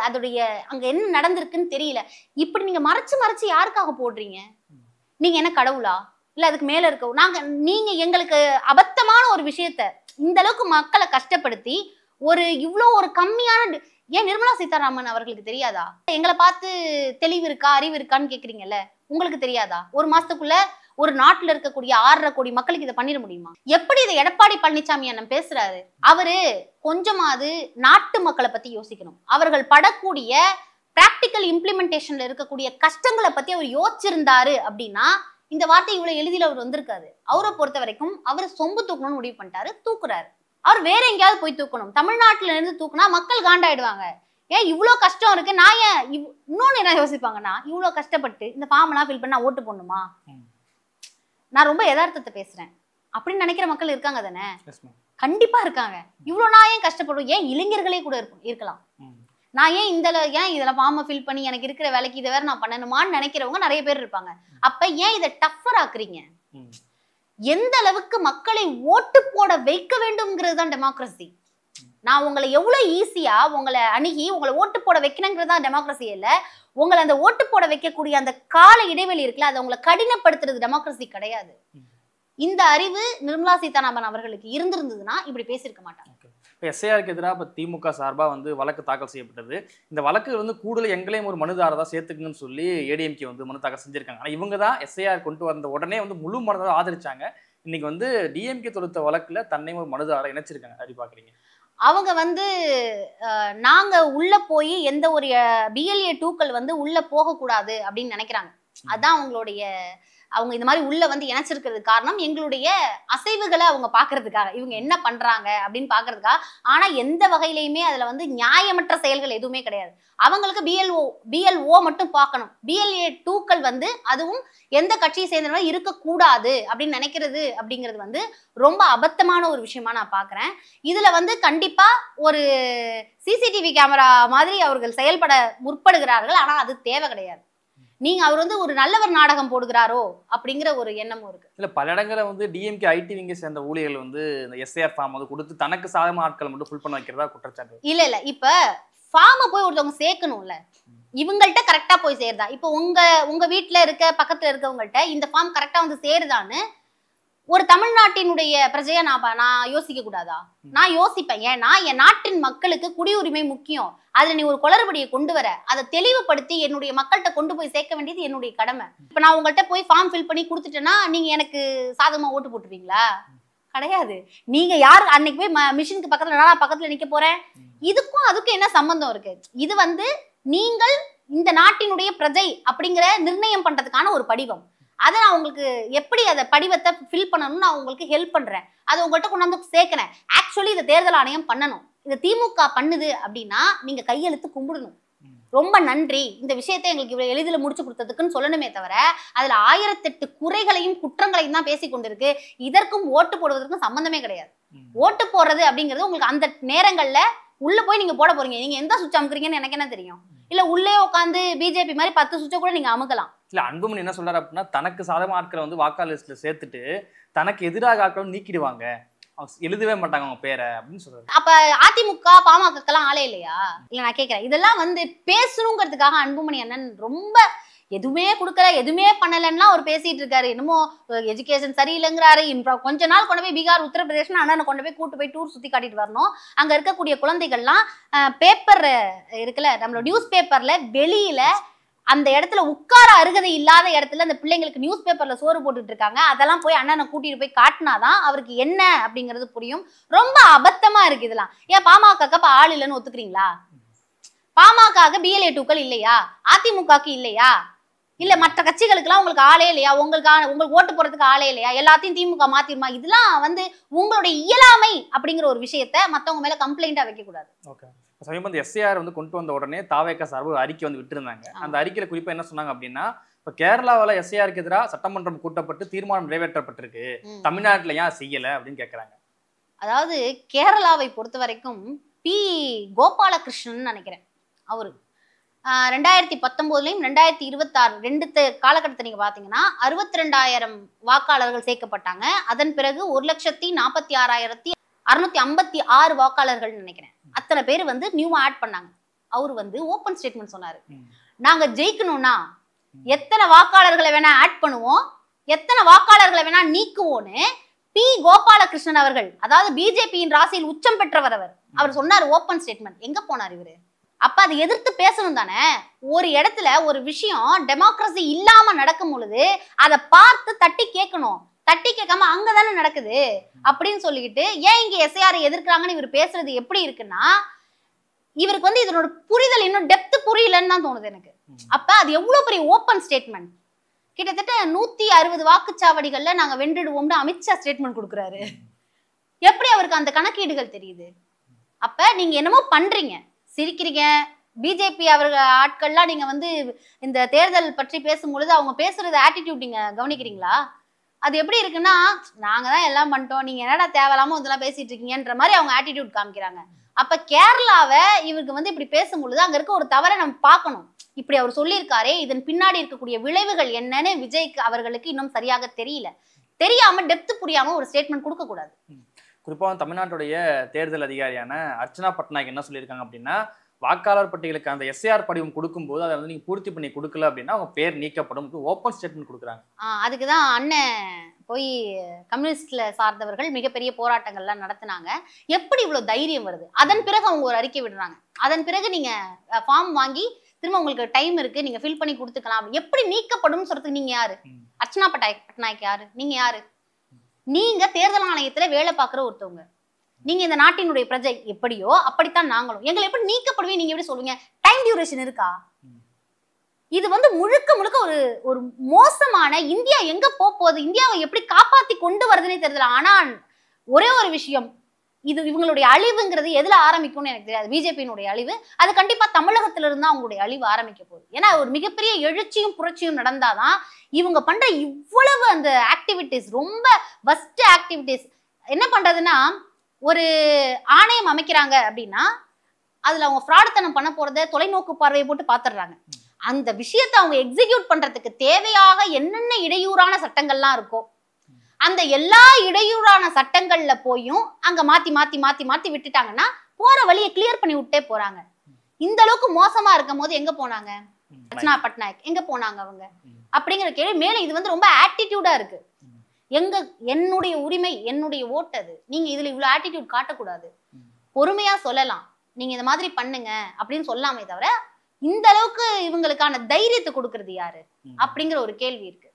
அதோடைய அங்க என்ன நடந்திருக்குன்னு தெரியல. இப்படி நீங்க மறைச்சு மறைச்சு யாருக்காக போடுறீங்க? நீங்க என்ன கடவுளா? இல்ல அதுக்கு மேல இருக்க நீங்க எங்களுக்கு அபத்தமான ஒரு விஷயத்த இந்த அளவுக்கு மக்களை கஷ்டப்படுத்தி இவ்வளோ ஒரு கம்மியான ஏன் நிர்மலா சீதாராமன் அவர்களுக்கு தெரியாதா? எங்களை பார்த்து தெளிவு இருக்கா, அறிவு இருக்கான்னு கேக்குறீங்கல்ல, உங்களுக்கு தெரியாதா? ஒரு மாசத்துக்குள்ள ஒரு நாட்டுல இருக்கக்கூடிய 6.5 கோடி மக்களுக்கு இதை பண்ணிட முடியுமா? எப்படி இதை எடப்பாடி பழனிசாமி அண்ணன் பேசுறாரு? அவரு கொஞ்சமாவது நாட்டு மக்களை பத்தி யோசிக்கணும். அவர்கள் படக்கூடிய பிராக்டிக்கல் இம்ப்ளிமெண்டேஷன்ல இருக்கக்கூடிய கஷ்டங்களை பத்தி அவர் யோசிச்சிருந்தாரு அப்படின்னா இந்த வார்த்தை இவ்வளவு எளிதில் அவர் வந்திருக்காது. அவரை பொறுத்த வரைக்கும் அவர் சொம்பு தூக்கணும்னு முடிவு பண்ணிட்டாரு, தூக்குறாரு. அவர் வேற எங்கேயாவது போய் தூக்கணும். தமிழ்நாட்டுல இருந்து தூக்குனா மக்கள் காண்டாயிடுவாங்க. ஏன் இவ்வளவு கஷ்டம் இருக்கு, நான் ஏன் இன்னொன்னு என்ன யோசிப்பாங்கன்னா, இவ்வளவு கஷ்டப்பட்டு இந்த ஃபார்ம் எல்லாம் ஃபில் பண்ணா ஓட்டு போடணுமா? நான் ரொம்ப யதார்த்தத்தை பேசுறேன் அப்படின்னு நினைக்கிற மக்கள் இருக்காங்க தானே? கண்டிப்பா இருக்காங்க. இவ்வளவு நான் ஏன் கஷ்டப்படுவோம்? ஏன் இளைஞர்களே கூட இருக்கலாம். நான் ஏன் இதெல்லாம் ஃபார்மை ஃபில் பண்ணி எனக்கு இருக்கிற வேலைக்கு இதை வேற நான் பண்ணணுமான்னு நினைக்கிறவங்க நிறைய பேர் இருப்பாங்க. அப்ப ஏன் இதை டஃபர் ஆக்குறீங்க? எந்த அளவுக்கு மக்களை ஓட்டு போட வைக்க வேண்டும்ங்கிறது தான் டெமோக்ரஸி. நான் உங்களை எவ்வளவு ஈஸியா உங்களை அணுகி உங்களை ஓட்டு போட வைக்கணுங்கிறது தான் டெமோக்ரஸி இல்ல. உங்களை அந்த ஓட்டு போட வைக்கக்கூடிய அந்த கால இடைவெளி இருக்குல்ல, அதை உங்களை கடினப்படுத்துறது டெமோக்ரஸி கிடையாது. இந்த அறிவு நிர்மலா சீதாராமன் அவர்களுக்கு இருந்திருந்ததுன்னா இப்படி பேசியிருக்க மாட்டாங்க. இப்போ எஸ்ஐஆருக்கு எதிராக இப்போ திமுக சார்பாக வந்து வழக்கு தாக்கல் செய்யப்பட்டது. இந்த வழக்கு வந்து கூடுதல் எங்களையும் ஒரு மனுதாரதான் சேர்த்துக்குங்கன்னு சொல்லி ஏடிஎம்கே வந்து மனு தாக்கல் செஞ்சிருக்காங்க. ஆனால் இவங்க தான் எஸ்ஐஆர் கொண்டு வந்த உடனே வந்து முழு மனதாக ஆதரிச்சாங்க. இன்னைக்கு வந்து டிஎம்கே தொடுத்த வழக்குல தன்னையும் ஒரு மனுதாரரை இணைச்சிருக்காங்க. அப்படி பாக்குறீங்க? அவங்க வந்து நாங்க உள்ள போய் எந்த ஒரு BLA 2க்கள் வந்து உள்ள போகக்கூடாது அப்படின்னு நினைக்கிறாங்க. அதான் அவங்க இந்த மாதிரி உள்ள வந்து இணைச்சிருக்கிறது காரணம் எங்களுடைய அசைவுகளை அவங்க பாக்குறதுக்காக, இவங்க என்ன பண்றாங்க அப்படின்னு பாக்குறதுக்காக. ஆனா எந்த வகையிலையுமே அதுல வந்து நியாயமற்ற செயல்கள் எதுவுமே கிடையாது. அவங்களுக்கு பிஎல்ஓ மட்டும் பார்க்கணும். பிஎல்ஏ 2க்கள் வந்து அதுவும் எந்த கட்சியை சேர்ந்தவங்க இருக்கக்கூடாது அப்படின்னு நினைக்கிறது அப்படிங்கிறது வந்து ரொம்ப அபத்தமான ஒரு விஷயமா நான் பாக்குறேன். இதுல வந்து கண்டிப்பா ஒரு சிசிடிவி கேமரா மாதிரி அவர்கள் செயல்பட முற்படுகிறார்கள். ஆனா அது தேவை கிடையாது. நீங்க அவர் வந்து ஒரு நல்லவர் நாடகம் போடுகிறாரோ அப்படிங்கிற ஒரு எண்ணமும் இருக்கு. இல்ல பல இடங்களில் வந்து டிஎம்கே ஐடி விங்க சேர்ந்த ஊழியர்கள் வந்து இந்த எஸ்ஏஆர் ஃபார்ம் வந்து கொடுத்து தனக்கு சாதகமான ஆட்களை மட்டும் ஃபுல் பண்ண வைக்கிறதா குற்றச்சாட்டு. இல்ல இப்ப ஃபார்மை போய் ஒருத்தவங்க சேர்க்கணும்ல, இவங்கள்ட்ட கரெக்டா போய் சேருதா? இப்ப உங்க வீட்டுல இருக்க பக்கத்துல இருக்கவங்கள்ட்ட இந்த ஃபார்ம் கரெக்டா வந்து சேருதான்னு ஒரு தமிழ்நாட்டினுடைய பிரஜையா நான் யோசிக்க கூடாதா? நான் யோசிப்பேன். ஏன்னா என் நாட்டின் மக்களுக்கு குடியுரிமை முக்கியம். அதுல நீ ஒரு குளறுபடியை கொண்டு வர, அதை தெளிவுபடுத்தி என்னுடைய மக்கள்கிட்ட கொண்டு போய் சேர்க்க வேண்டியது என்னுடைய கடமை. இப்ப நான் உங்கள்கிட்ட போய் ஃபார்ம் ஃபில் பண்ணி கொடுத்துட்டேன்னா நீங்க எனக்கு சாதகமா ஓட்டு போட்டுருவீங்களா? கிடையாது. நீங்க யார் அன்னைக்கு போய் மிஷினுக்கு பக்கத்துல நான் பக்கத்துல நிக்க போறேன்? இதுக்கும் அதுக்கும் என்ன சம்பந்தம் இருக்கு? இது வந்து நீங்கள் இந்த நாட்டினுடைய பிரஜை அப்படிங்கிற நிர்ணயம் பண்றதுக்கான ஒரு படிவம். அதை நான் உங்களுக்கு எப்படி அதை படிவத்தை ஃபில் பண்ணணும்னு நான் உங்களுக்கு ஹெல்ப் பண்றேன். அதை உங்கள்கிட்ட கொண்டாந்து சேர்க்கிறேன். ஆக்சுவலி இதை தேர்தல் ஆணையம் பண்ணணும். இதை திமுக பண்ணுது அப்படின்னா நீங்க கையெழுத்து கும்பிடணும். ரொம்ப நன்றி, இந்த விஷயத்தை எங்களுக்கு இவ்வளவு எளிதில் முடிச்சு கொடுத்ததுக்குன்னு சொல்லணுமே தவிர அதுல 1008 குறைகளையும் குற்றங்களையும் தான் பேசி கொண்டிருக்கு. இதற்கும் ஓட்டு போடுவதற்கும் சம்பந்தமே கிடையாது. ஓட்டு போடுறது அப்படிங்கிறது உங்களுக்கு அந்த நேரங்கள்ல உள்ள போய் நீங்க போட போறீங்க. நீங்க எந்த சுவிட்ச் அமுக்குறீங்கன்னு எனக்கு என்ன தெரியும்? இல்ல உள்ளே உட்காந்து பிஜேபி மாதிரி 10 சுவிட்சை கூட நீங்க அமுக்கலாம். இல்ல அன்புமணி என்ன சொல்றாரு அப்படின்னா, தனக்கு சாதகமான ஆட்களை வந்து வாக்காளர் லிஸ்ட்ல சேர்த்துட்டு தனக்கு எதிராக ஆட்களை நீக்கிடுவாங்க, எழுதவே மாட்டாங்க அவங்க பேரை அப்படின்னு சொல்றாரு. அப்ப அதிமுக பாமகக்கெல்லாம் ஆளே இல்லையா? இல்ல நான் கேட்கிறேன். இதெல்லாம் வந்து பேசணுங்கிறதுக்காக அன்புமணி அண்ணன் ரொம்ப எதுவுமே கொடுக்கல, எதுவுமே பண்ணலன்னா அவர் பேசிட்டு இருக்காரு. என்னமோ எஜுகேஷன் சரியில்லைங்கிறாரு. கொஞ்ச நாள் கொண்டு போய் பீகார் உத்தரப்பிரதேசம் அண்ணனை கொண்டு போய் கூட்டு போய் டூர் சுத்தி காட்டிட்டு வரணும். அங்க இருக்கக்கூடிய குழந்தைகள்லாம் பேப்பர் இருக்குல்ல, நம்மளோட நியூஸ் பேப்பர்ல வெளியில அந்த இடத்துல உட்கார அருகதை இல்லாத இடத்துல அந்த பிள்ளைங்களுக்கு நியூஸ் பேப்பர்ல சோறு போட்டுட்டு இருக்காங்க. அதெல்லாம் போய் அண்ணனை கூட்டிட்டு போய் காட்டினாதான் அவருக்கு என்ன அப்படிங்கிறது புரியும். ரொம்ப அபத்தமா இருக்கு இதெல்லாம். ஏன் பாமக ஆள் இல்லைன்னு ஒத்துக்கிறீங்களா? பாமக பிஎல்ஏ 2க்கள் இல்லையா? அதிமுகக்கு இல்லையா? இல்ல மற்ற கட்சிகளுக்கு உங்களுக்கு ஆளே இல்லையா? உங்களுக்கு ஓட்டு போறதுக்கு ஆளே இல்லையா? எல்லாத்தையும் திமுக மாத்திருமா? இதெல்லாம் வந்து உங்களுடைய இயலாமை அப்படிங்கிற ஒரு விஷயத்த மத்தவங்க மேல கம்ப்ளைண்டா வைக்க கூடாது. சமீபம் எஸ்ஏஆர் வந்து கொண்டு வந்த உடனே தாவேக சார்பு அறிக்கை வந்து விட்டுருந்தாங்க. அந்த அறிக்கையில குறிப்பா என்ன சொன்னாங்க அப்படின்னா, இப்ப கேரளாவில எஸ்ஏஆருக்கு எதிராக சட்டமன்றம் கூட்டப்பட்டு தீர்மானம் நிறைவேற்றப்பட்டிருக்கு, தமிழ்நாட்டுல ஏன் செய்யல அப்படின்னு கேட்கறாங்க. அதாவது கேரளாவை பொறுத்த வரைக்கும் பி கோபாலகிருஷ்ணன் நினைக்கிறேன், அவரு 2019 2026 2 காலகட்டத்தை நீங்க பாத்தீங்கன்னா 62,000 வாக்காளர்கள் சேர்க்கப்பட்டாங்க. அதன் பிறகு 1,46,656 வாக்காளர்கள் நினைக்கிறேன். அத்தனை பேர் வந்து நியூவா ஆட் பண்ணாங்க. அவர் வந்து ஓப்பன் ஸ்டேட்மெண்ட் சொன்னாரு, நாங்க ஜெயிக்கணும்னா எத்தனை வாக்காளர்களை வேணா ஆட் பண்ணுவோம், எத்தனை வாக்காளர்களை வேணா நீக்குவோன்னு பி கோபாலகிருஷ்ணன் அவர்கள், அதாவது பிஜேபியின் ராசியில் உச்சம் பெற்றவர் அவர் சொன்னார் ஓப்பன் ஸ்டேட்மெண்ட். எங்க போனார் இவரு? அப்ப அதை எதிர்த்து பேசணும் தானே. ஒரு இடத்துல ஒரு விஷயம் டெமோக்ரஸி இல்லாம நடக்கும் பொழுது அதை பார்த்து தட்டி கேட்கணும். தட்டி கேட்காம அங்கதானே நடக்குது அப்படின்னு சொல்லிக்கிட்டு ஏன் இங்க எஸ்ஐஆர் எதிர்க்கிறாங்கன்னு இவர் பேசுறது எப்படி இருக்குன்னா, இவருக்கு வந்து இதனோட புரிதல் இன்னும் டெப்த் புரியலன்னு தான் தோணுது எனக்கு. அப்ப அது எவ்வளவு பெரிய ஓப்பன் ஸ்டேட்மெண்ட். கிட்டத்தட்ட 160 வாக்குச்சாவடிகள்ல நாங்க வென்றுடுவோம்னு அமித்ஷா ஸ்டேட்மெண்ட் கொடுக்குறாரு. எப்படி அவருக்கு அந்த கணக்கீடுகள் தெரியுது? அப்ப நீங்க என்னமோ பண்றீங்க, சிரிக்கிறீங்க. பிஜேபி அவர்கள் ஆட்கள்லாம் நீங்க வந்து இந்த தேர்தல் பற்றி பேசும்பொழுது அவங்க பேசுறது ஆட்டிடியூட் நீங்க கவனிக்கிறீங்களா? அது எப்படி இருக்குன்னா, நாங்க தான் எல்லாம் பண்ணிட்டோம், நீங்க என்னடா தேவையில்லாம இதெல்லாம் பேசிட்டு இருக்கீங்கன்ற மாதிரி அவங்க ஆட்டிடியூட் காமிக்கிறாங்க. அப்ப கேரளாவை இவருக்கு வந்து இப்படி பேசும்பொழுது அங்க இருக்க ஒரு தவறை நம்ம பார்க்கணும். இப்படி அவர் சொல்லியிருக்காரே, இதன் பின்னாடி இருக்கக்கூடிய விளைவுகள் என்னன்னு விஜய்க்கு அவர்களுக்கு இன்னும் சரியாக தெரியல. தெரியாம டெப்த் புரியாம ஒரு ஸ்டேட்மெண்ட் கொடுக்க கூடாது. குறிப்பாக தமிழ்நாட்டுடைய தேர்தல் அதிகாரியான அர்ச்சனா பட்நாயக் என்ன சொல்லியிருக்காங்க அப்படின்னா, வாக்காளர் பட்டியலுக்கு அந்த எஸ்ஏஆர் படிவம் கொடுக்கும்போது அதை வந்து நீங்க பூர்த்தி பண்ணி கொடுக்கல அப்படின்னா அவங்க பேர் நீக்கப்படும், ஓப்பன் ஸ்டேட்மெண்ட் கொடுக்குறாங்க. அதுக்குதான் அண்ணன் போய் கம்யூனிஸ்ட்ல சார்ந்தவர்கள் மிகப்பெரிய போராட்டங்கள்லாம் நடத்தினாங்க. எப்படி இவ்வளவு தைரியம் வருது? அதன் பிறகு அவங்க ஒரு அறிக்கை விடுறாங்க. அதன் பிறகு நீங்க ஃபார்ம் வாங்கி திரும்ப உங்களுக்கு டைம் இருக்கு, நீங்க ஃபில் பண்ணி கொடுத்துக்கலாம். எப்படி நீக்கப்படும் சொல்றதுக்கு நீங்க யாரு? அர்ச்சனா பட்நாயக் யாரு? நீங்க யாரு? நீங்க தேர்தல் ஆணையத்துல வேலை பார்க்குற ஒருத்தவங்க, நீங்க இந்த நாட்டினுடைய பிரஜை. எப்படியோ அப்படித்தான் நாங்களும். எங்களை எப்படி நீக்கப்படுவீங்க நீங்க எப்படி சொல்லுவீங்க? டைம் டியூரேஷன் இருக்கா? இது வந்து முழுக்க முழுக்க ஒரு ஒரு மோசமான, இந்தியா எங்க போகுது, இந்தியாவை எப்படி காப்பாத்தி கொண்டு வருதுன்னே தெரியல. ஆனால் ஒரே ஒரு விஷயம், இது இவங்களுடைய அழிவுங்கிறது எதுல ஆரம்பிக்கும்னு எனக்கு தெரியாது. பிஜேபியினுடைய அழிவு அது கண்டிப்பா தமிழகத்துல இருந்தா அவங்களுடைய அழிவு ஆரம்பிக்க போகுது. ஏன்னா ஒரு மிகப்பெரிய எழுச்சியும் புரட்சியும் நடந்தாதான் இவங்க பண்ற இவ்வளவு அந்த ஆக்டிவிட்டிஸ், ரொம்ப வஸ்ட் ஆக்டிவிட்டிஸ். என்ன பண்றதுன்னா, ஒரு ஆணையம் அமைக்கிறாங்க அப்படின்னா அதுல அவங்க ஃப்ராடுத்தனம் பண்ண போறத தொலைநோக்கு பார்வையை போட்டு பாத்துடுறாங்க. அந்த விஷயத்தை அவங்க எக்ஸிக்யூட் பண்றதுக்கு தேவையாக என்னென்ன இடையூறான சட்டங்கள்லாம் இருக்கோ அந்த எல்லா இடையூறான சட்டங்கள்ல போயும் அங்க மாத்தி மாத்தி மாத்தி மாத்தி விட்டுட்டாங்கன்னா போற வழியை கிளியர் பண்ணி விட்டே போறாங்க. இந்த அளவுக்கு மோசமா இருக்கும் போது எங்க போனாங்க ரச்சனா பட்நாயக், எங்க போனாங்க அவங்க அப்படிங்கிற கேள்வி மேல. இது வந்து ரொம்ப ஆட்டிடியூடா இருக்கு. என்னுடைய உரிமை, என்னுடைய ஓட்டு, அது நீங்க இதுல இவ்வளவு ஆட்டிடியூட் காட்டக்கூடாது. பொறுமையா சொல்லலாம், நீங்க இந்த மாதிரி பண்ணுங்க அப்படின்னு சொல்லாமே தவிர இந்த அளவுக்கு இவங்களுக்கான தைரியத்தை கொடுக்கறது யாரு அப்படிங்கிற ஒரு கேள்வி இருக்கு.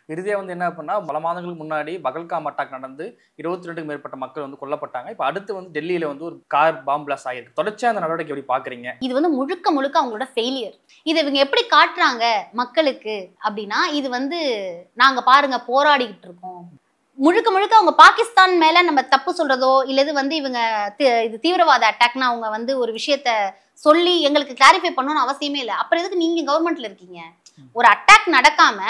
இறுதியா வந்து என்ன பண்ணா, பல மாதங்களுக்கு முன்னாடி பகல்காம் அட்டாக் நடந்து 22க்கும் மேற்பட்ட மக்கள் வந்து கொல்லப்பட்டாங்க. இப்ப அடுத்து வந்து டெல்லியில வந்து ஒரு கார் பாம் பிளாஸ்ட் ஆயிருக்கு. தொடர்ச்சியா அந்த நடவடிக்கை எப்படி பாக்குறீங்க? இது வந்து முழுக்க முழுக்க அவங்களோட ஃபெயிலியர். இதை இவங்க எப்படி காட்டுறாங்க மக்களுக்கு அப்படின்னா, இது வந்து நாங்க பாருங்க போராடிக்கிட்டு இருக்கோம். முழுக்க முழுக்க அவங்க பாகிஸ்தான் மேல நம்ம தப்பு சொல்றதோ இல்லது வந்து இவங்க இது தீவிரவாத அட்டாக்னா அவங்க வந்து ஒரு விஷயத்த சொல்லி எங்களுக்கு கிளாரிஃபை பண்ணணும்னு அவசியமே இல்லை. அப்புறம் எதுக்கு நீங்க கவர்மெண்ட்ல இருக்கீங்க? ஒரு அட்டாக் நடக்காம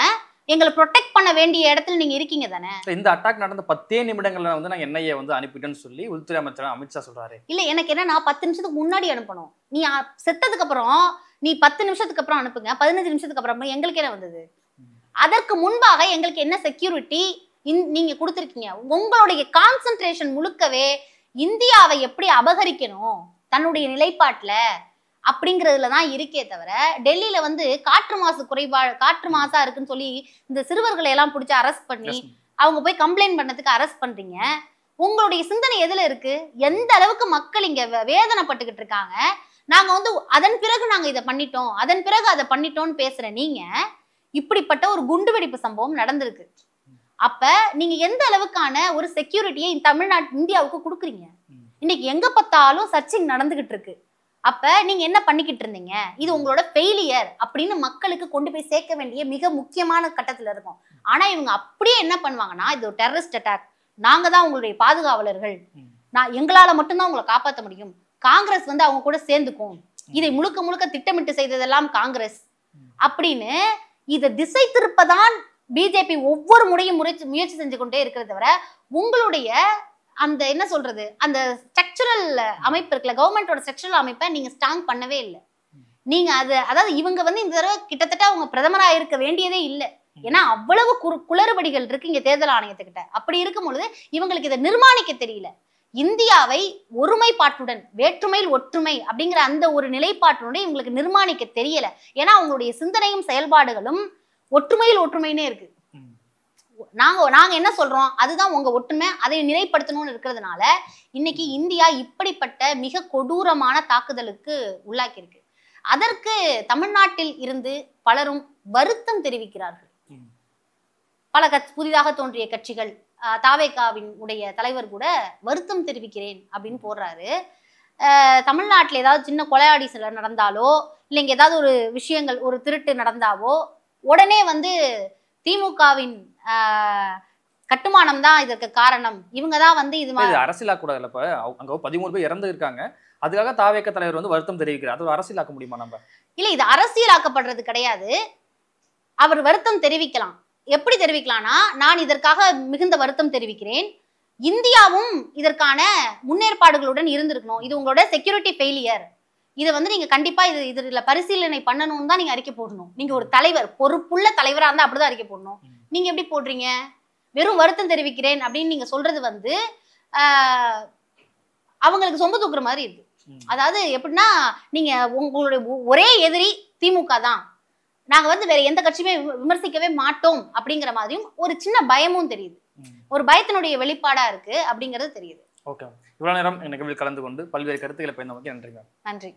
எங்களை ப்ரொடெக்ட் பண்ண வேண்டிய இடத்துல நீங்க இருக்கீங்க தானே. இந்த அட்டாக் நடந்த 10 நிமிடங்கள்ல வந்து நான் என்ஐஏ வந்து அனுப்பிட்டேன்னு சொல்லி உள்துறை அமைச்சர் அமித்ஷா சொல்றாரு. இல்ல, எனக்கு என்னன்னா 10 நிமிஷத்துக்கு முன்னாடி அனுப்பணும். நீ செத்ததுக்கு அப்புறம் நீ 10 நிமிஷத்துக்கு அப்புறம் அனுப்புங்க, 15 நிமிஷத்துக்கு அப்புறம் எங்களுக்கு என்ன வந்தது? அதற்கு முன்பாக எங்களுக்கு என்ன செக்யூரிட்டி நீங்க கொடுத்துருக்கீங்க? உங்களுடைய கான்சென்ட்ரேஷன் முழுக்கவே இந்தியாவை எப்படி அபகரிக்கணும் தன்னுடைய நிலைப்பாட்டுல அப்படிங்கிறதுலதான் இருக்கே தவிர, டெல்லியில வந்து காற்று மாசா இருக்குன்னு சொல்லி இந்த சிறுவர்களை எல்லாம் பிடிச்சி அரெஸ்ட் பண்ணி அவங்க போய் கம்ப்ளைண்ட் பண்ணதுக்கு அரெஸ்ட் பண்றீங்க. உங்களுடைய சிந்தனை எதுல இருக்கு? எந்த அளவுக்கு மக்கள் இங்க வேதனைப்பட்டுக்கிட்டு இருக்காங்க. நாங்க வந்து அதன் பிறகு நாங்க இதை பண்ணிட்டோம், அதன் பிறகு அதை பண்ணிட்டோம்னு பேசுற நீங்க, இப்படிப்பட்ட ஒரு குண்டுவெடிப்பு சம்பவம் நடந்திருக்கு. அப்ப நீங்க எந்த அளவுக்கான ஒரு செக்யூரிட்டியை இந்தியாவுக்கு கொடுக்குறீங்க? இன்னைக்கு எங்க பார்த்தாலும் சர்ச்சிங் நடந்துகிட்டு இருக்கு. அப்ப நீங்க என்ன பண்ணிக்கிட்டு இருந்தீங்க? இது உங்களோட ஃபெயிலியர் அப்படின்னு மக்களுக்கு கொண்டு போய் சேர்க்க வேண்டிய மிக முக்கியமான கட்டத்துல இருக்கும். ஆனா இவங்க அப்படியே என்ன பண்ணுவாங்கன்னா, இது ஒரு டெரரிஸ்ட் அட்டாக், நாங்க தான் உங்களுடைய பாதுகாவலர்கள், எங்களால மட்டும்தான் உங்களை காப்பாற்ற முடியும், காங்கிரஸ் வந்து அவங்க கூட சேர்ந்துக்கும், இதை முழுக்க முழுக்க திட்டமிட்டு செய்ததெல்லாம் காங்கிரஸ் அப்படின்னு இதை திசை திருப்பதான் பிஜேபி ஒவ்வொரு முறையும் முயற்சி செஞ்சு கொண்டே இருக்கிறத தவிர உங்களுடைய அந்த என்ன சொல்றது, அந்த ஸ்ட்ரக்சரல் அமைப்பு இருக்குல்ல, கவர்மெண்டோட ஸ்ட்ரக்சரல் அமைப்பை நீங்க ஸ்ட்ராங் பண்ணவே இல்லை. நீங்க அதாவது இவங்க வந்து இந்த தடவை கிட்டத்தட்ட அவங்க பிரதமரா இருக்க வேண்டியதே இல்லை. ஏன்னா அவ்வளவு குளறுபடிகள் இருக்கு இங்க தேர்தல் ஆணையத்துக்கிட்ட. அப்படி இருக்கும் பொழுது இவங்களுக்கு இதை நிர்மாணிக்க தெரியல. இந்தியாவை ஒருமைப்பாட்டுடன் வேற்றுமையில் ஒற்றுமை அப்படிங்கிற அந்த ஒரு நிலைப்பாட்டுடன் இவங்களுக்கு நிர்மாணிக்க தெரியல. ஏன்னா அவங்களுடைய சிந்தனையும் செயல்பாடுகளும் ஒற்றுமையில் ஒற்றுமைன்னே இருக்கு. நாங்க என்ன சொல்றோம், அதுதான் உங்க ஒற்றுமை, அதை நிலைப்படுத்தணும்னு இருக்கிறதுனால இன்னைக்கு இந்தியா இப்படிப்பட்ட மிக கொடூரமான தாக்குதலுக்கு உள்ளாக்கி இருக்கு. அதற்கு தமிழ்நாட்டில் இருந்து பலரும் வருத்தம் தெரிவிக்கிறார்கள். பல புதிதாக தோன்றிய கட்சிகள், தாவேகாவின் உடைய தலைவர் கூட வருத்தம் தெரிவிக்கிறேன் அப்படின்னு போடுறாரு. தமிழ்நாட்டில் ஏதாவது சின்ன கொலையாடி சிலர் நடந்தாலோ இல்லைங்க ஏதாவது ஒரு விஷயங்கள், ஒரு திருட்டு நடந்தாவோ உடனே வந்து திமுகவின் கட்டுமானம் தான் இதற்கு காரணம், இவங்க தான் வந்து இது அரசியலாக்கூடாதுல. இப்ப அங்க 13 பேர் இறந்து இருக்காங்க, அதுக்காக தாவேக தலைவர் வந்து வருத்தம் தெரிவிக்கிறார். அது அரசியலாக்க முடியுமா? நம்ம இல்ல, இது அரசியலாக்கப்படுறது கிடையாது. அவர் வருத்தம் தெரிவிக்கலாம். எப்படி தெரிவிக்கலாம்னா, நான் இதற்காக மிகுந்த வருத்தம் தெரிவிக்கிறேன், இந்தியாவும் இதற்கான முன்னேற்பாடுகளுடன் இருந்திருக்கணும், இது உங்களோட செக்யூரிட்டி ஃபெயிலியர், இதை வந்து நீங்க கண்டிப்பா இதுல பரிசீலனை பண்ணணும்னு தான் நீங்க அறிக்கை போடணும். நீங்க ஒரு தலைவர், பொறுப்புள்ள தலைவரா இருந்தா அப்படிதான் அறிக்கை போடணும். நீங்க எப்படி போடுறீங்க? வெறும் வருத்தம் தெரிவிக்கிறேன் அப்படின்னு நீங்க சொல்றது வந்து அவங்களுக்கு சொம்பு தூக்குற மாதிரி இருக்கு. அதாவது எப்படின்னா, நீங்க உங்களுடைய ஒரே எதிரி திமுக தான், நாங்க வந்து வேற எந்த கட்சியுமே விமர்சிக்கவே மாட்டோம் அப்படிங்கிற மாதிரியும் ஒரு சின்ன பயமும் தெரியுது. ஒரு பயத்தினுடைய வெளிப்பாடா இருக்கு அப்படிங்கிறது தெரியுது. ஓகே, இவ்வளவு நேரம் எனக்கு கலந்து கொண்டு பல்வேறு கருத்துக்களை பயந்த நன்றி.